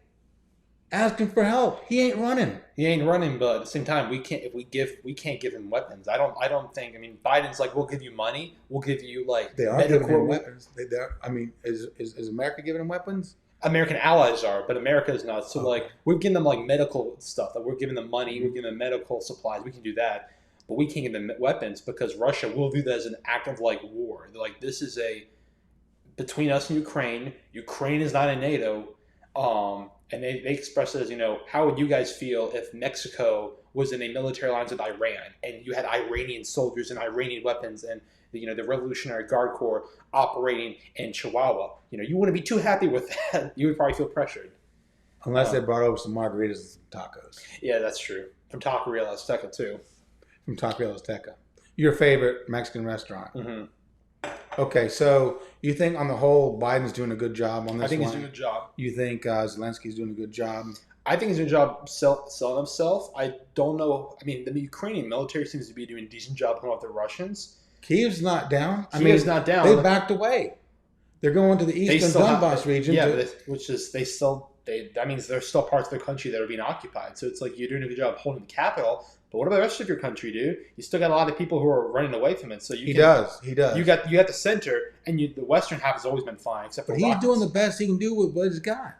asking for help. He ain't running. He ain't running, but at the same time, we can't give him weapons. I don't think. I mean, Biden's like, we'll give you money. We'll give you like they are giving him weapons. I mean, is America giving him weapons? American allies are, but America is not. So like, we're giving them like medical stuff. Like we're giving them money. We're giving them medical supplies. We can do that. But we can't give them weapons because Russia will do that as an act of like war. They're like, this is between us and Ukraine. Ukraine is not in NATO. And they expressed it as, how would you guys feel if Mexico was in a military alliance with Iran and you had Iranian soldiers and Iranian weapons and the Revolutionary Guard Corps operating in Chihuahua? You wouldn't be too happy with that. You would probably feel pressured. Unless they brought over some margaritas and some tacos. Yeah, that's true. From Taqueria Azteca too. From Taqueria Azteca. Your favorite Mexican restaurant. Mm-hmm. Okay, so you think on the whole Biden's doing a good job on this one? I think he's doing a good job. You think Zelensky's doing a good job? I think he's doing a job selling himself. I don't know. I mean, the Ukrainian military seems to be doing a decent job pulling off the Russians. Kiev's not down. Kiev's not down. They backed away. They're going to the eastern Donbass region. Yeah, that means there's still parts of the country that are being occupied. So it's like you're doing a good job holding the capital. But what about the rest of your country, dude? You still got a lot of people who are running away from it. So he does. You got the center, and the western half has always been fine, except for. But he's doing the best he can do with what he's got.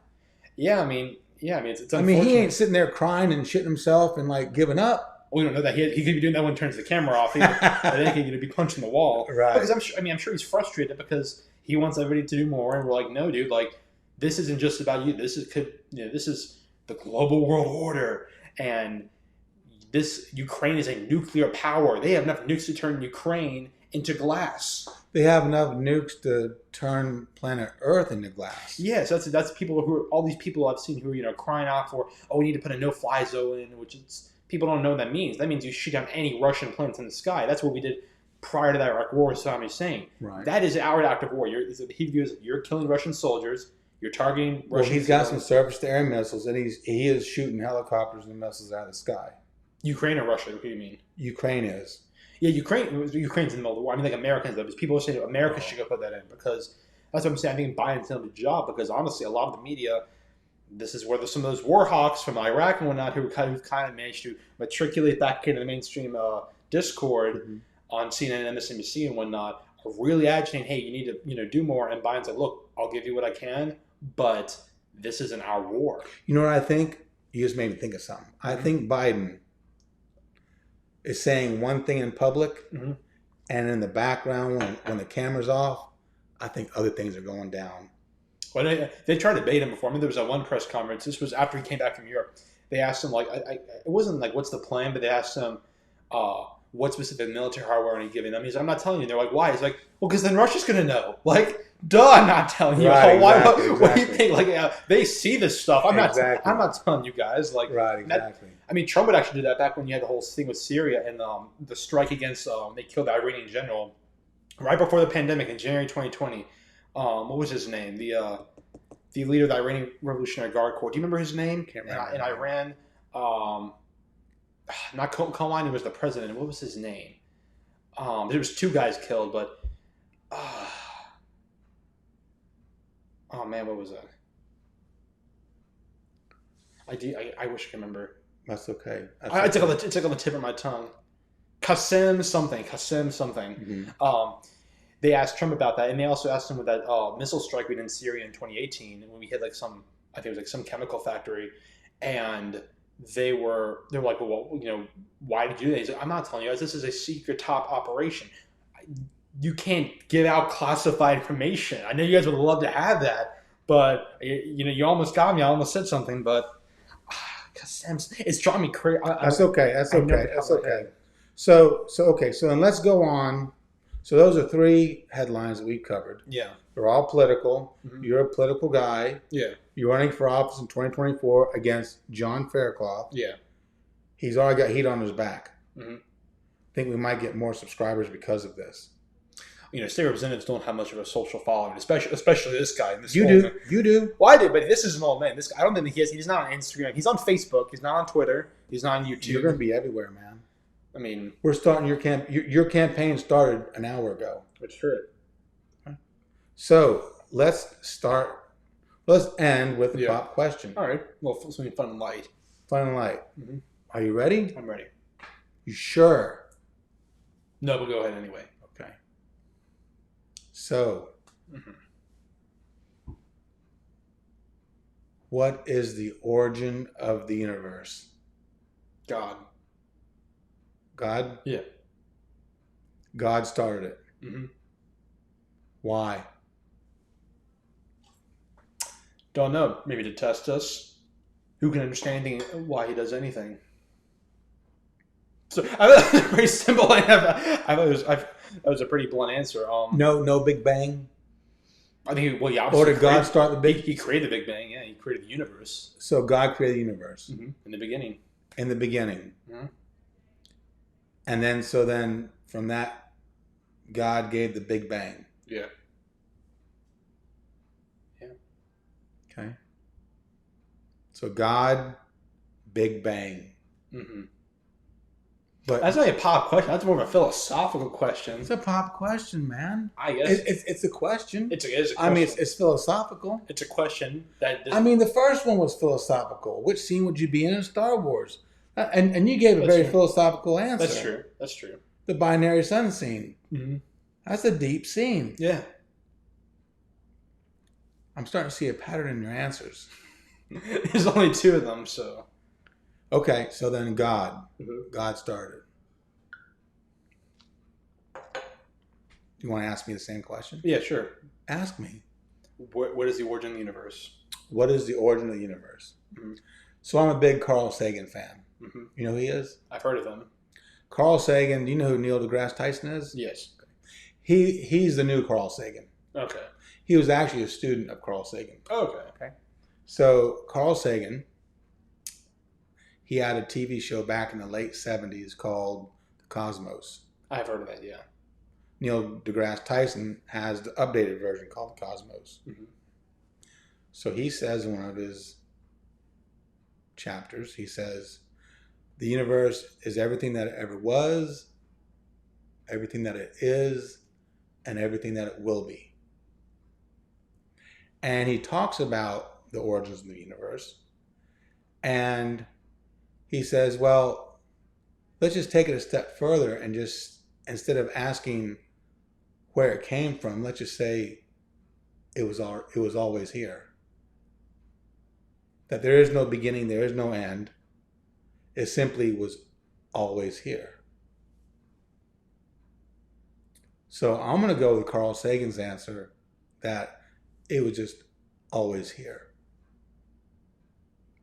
Yeah, I mean, it's unfortunate. I mean, he ain't sitting there crying and shitting himself and like giving up. We don't know that he could be doing that when he turns the camera off. I think he could be punching the wall. Right. Because I'm sure he's frustrated because he wants everybody to do more, and we're like, no, dude, like this isn't just about you. This is the global world order, and this Ukraine is a nuclear power. They have enough nukes to turn Ukraine into glass. They have enough nukes to turn planet Earth into glass. Yes, that's people all these people I've seen who are crying out for, we need to put a no-fly zone in, which people don't know what that means. That means you shoot down any Russian planes in the sky. That's what we did prior to that Iraq war. Saddam Hussein. Right. That is our act of war. He views you're killing Russian soldiers. You're targeting Russian. Well, he's got some surface-to-air missiles, and he is shooting helicopters and missiles out of the sky. Ukraine or Russia? What do you mean? Ukraine is. Yeah, Ukraine's in the middle of the war. I mean, like Americans, though, people are saying America should go put that in because that's what I'm saying. I think Biden's done a good job because honestly, a lot of the media, this is where there's some of those war hawks from Iraq and whatnot who kind of managed to matriculate back into the mainstream discord on CNN and MSNBC and whatnot, are really agitating. Hey, you need to do more. And Biden's like, look, I'll give you what I can, but this isn't our war. You know what I think? You just made me think of something. I think Biden is saying one thing in public, and in the background, when the camera's off, I think other things are going down. Well, they tried to bait him before. I mean, there was that one press conference. This was after he came back from Europe. They asked him, like, it wasn't like, what's the plan? But they asked him, what specific military hardware are you giving them? He's like, I'm not telling you. They're like, why? He's like, well, because then Russia's going to know. Like, duh, I'm not telling you. Right, exactly. What do you think? Like, they see this stuff. I'm not telling you guys. Like, right, exactly. Trump would actually do that back when you had the whole thing with Syria and the strike against, they killed the Iranian general right before the pandemic in January 2020. What was his name? The leader of the Iranian Revolutionary Guard Corps. Do you remember his name? Can't remember. In Iran. Not Khomeini was the president. What was his name? There was two guys killed, but oh man, what was that? I do. I wish I could remember. That's okay. It's like on the tip of my tongue. Qasim something. Qasim something. They asked Trump about that, and they also asked him with that missile strike we did in Syria in 2018 when we hit like I think it was like some chemical factory, and they're like, well, why did you do that? He's like, I'm not telling you guys. This is a secret top operation. You can't give out classified information. I know you guys would love to have that, but you almost got me. I almost said something, but it's driving me crazy. That's okay. That's okay. That's okay. So then let's go on. So those are 3 headlines that we covered. Yeah. They're all political. Mm-hmm. You're a political guy. Yeah. You're running for office in 2024 against John Faircloth. Yeah. He's already got heat on his back. Mm-hmm. I think we might get more subscribers because of this. State representatives don't have much of a social following, especially this guy. You do. Well, I do, but this is an old man. This guy, I don't think he's not on Instagram. He's on Facebook. He's not on Twitter. He's not on YouTube. You're going to be everywhere, man. I mean, we're starting your campaign started an hour ago. It's true. So let's end with the pop question. All right. Well, something fun and light. Fun and light. Mm-hmm. Are you ready? I'm ready. You sure? No, but go ahead anyway. Okay. So, what is the origin of the universe? God. God? Yeah. God started it. Mm-hmm. Why? Don't know. Maybe to test us. Who can understand anything? Why he does anything? So I thought it was very simple. I thought that was a pretty blunt answer. No Big Bang. I think or did God start the Big? He created the Big Bang. Yeah, he created the universe. So God created the universe in the beginning. In the beginning. Mm-hmm. And then from that, God gave the Big Bang. Yeah. Yeah. Okay. So God, Big Bang. Mm-hmm. But that's not a pop question. That's more of a philosophical question. It's a pop question, man. I guess it's a question. It is a question. I mean, it's philosophical. It's a question that. I mean, the first one was philosophical. Which scene would you be in Star Wars? And you gave a very philosophical answer. That's true. That's true. The binary sun scene. Mm-hmm. That's a deep scene. Yeah. I'm starting to see a pattern in your answers. There's only 2 of them, so. Okay, so then God. Mm-hmm. God started. You want to ask me the same question? Yeah, sure. Ask me. What is the origin of the universe? What is the origin of the universe? Mm-hmm. So I'm a big Carl Sagan fan. Mm-hmm. You know who he is? I've heard of him. Carl Sagan. Do you know who Neil deGrasse Tyson is? Yes. He's the new Carl Sagan. Okay. He was actually a student of Carl Sagan. Okay. So Carl Sagan, he had a TV show back in the late 70s called The Cosmos. I've heard of that, yeah. Neil deGrasse Tyson has the updated version called The Cosmos. Mm-hmm. So he says in one of his chapters, he says, the universe is everything that it ever was, everything that it is, and everything that it will be. And he talks about the origins of the universe. And he says, well, let's just take it a step further and just, instead of asking where it came from, let's just say it was always here. That there is no beginning, there is no end. It simply was always here. So I'm going to go with Carl Sagan's answer that it was just always here.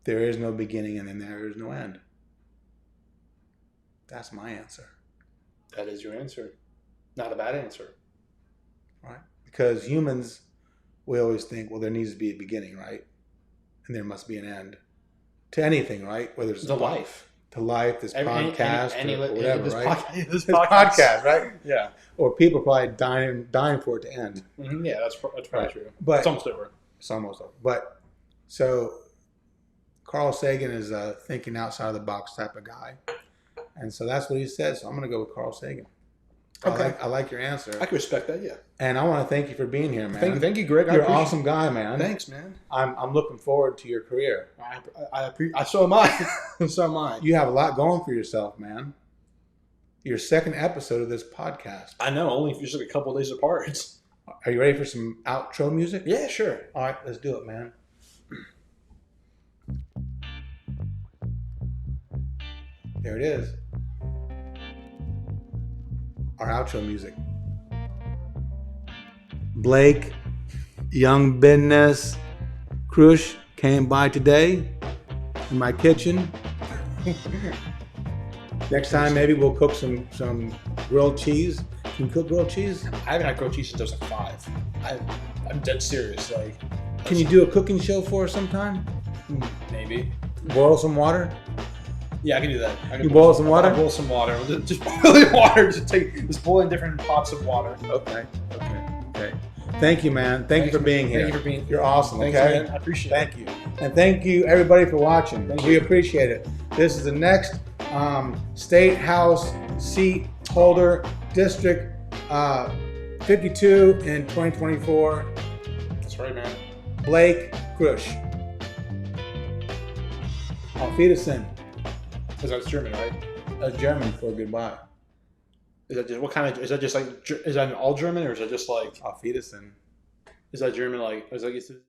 There is no beginning and then there is no end. That's my answer. That is your answer. Not a bad answer. Right? Because humans, we always think, well, there needs to be a beginning, right? And there must be an end to anything, right? Whether it's the life. To life, this podcast, or whatever, right? This podcast, right? Yeah. Or people are probably dying for it to end. Mm-hmm. Yeah, that's probably true. But it's almost over. It's almost over. But so Carl Sagan is a thinking outside of the box type of guy. And so that's what he said. So I'm going to go with Carl Sagan. Okay. I like your answer. I can respect that. Yeah. And I want to thank you for being here, man. Thank you, Greg. You're an awesome guy, man. Thanks, man. I'm looking forward to your career. So am I. So am I. You have a lot going for yourself, man. Your second episode of this podcast. I know, only just like a couple days apart. Are you ready for some outro music? Yeah, sure. All right, let's do it, man. There it is. Our outro music. Blake, Young Business, Crüsh came by today in my kitchen. Next time, maybe we'll cook some grilled cheese. Can you cook grilled cheese? I haven't had grilled cheese since I was like 5. I'm dead serious. Like, can you do a cooking show for us sometime? Maybe. Boil some water? Yeah, I can do that. You boil some water? I'll boil some water. Just boiling water. Just boil in different pots of water. Okay. Thank you, man. Thank you for being here. Thank you for being here. You're awesome. Thanks, okay, man. I appreciate it. Thank you, and thank you everybody for watching. We appreciate it. This is the next State House seat holder, District 52 in 2024. That's right, man. Blake Crüsh. Auf Wiedersehen. Because that's German, right? That's German for goodbye. Is that just what kind of? Is that just like? Is that in all German, or is that just like? Auf Wiedersehen. Is that German like? Is that?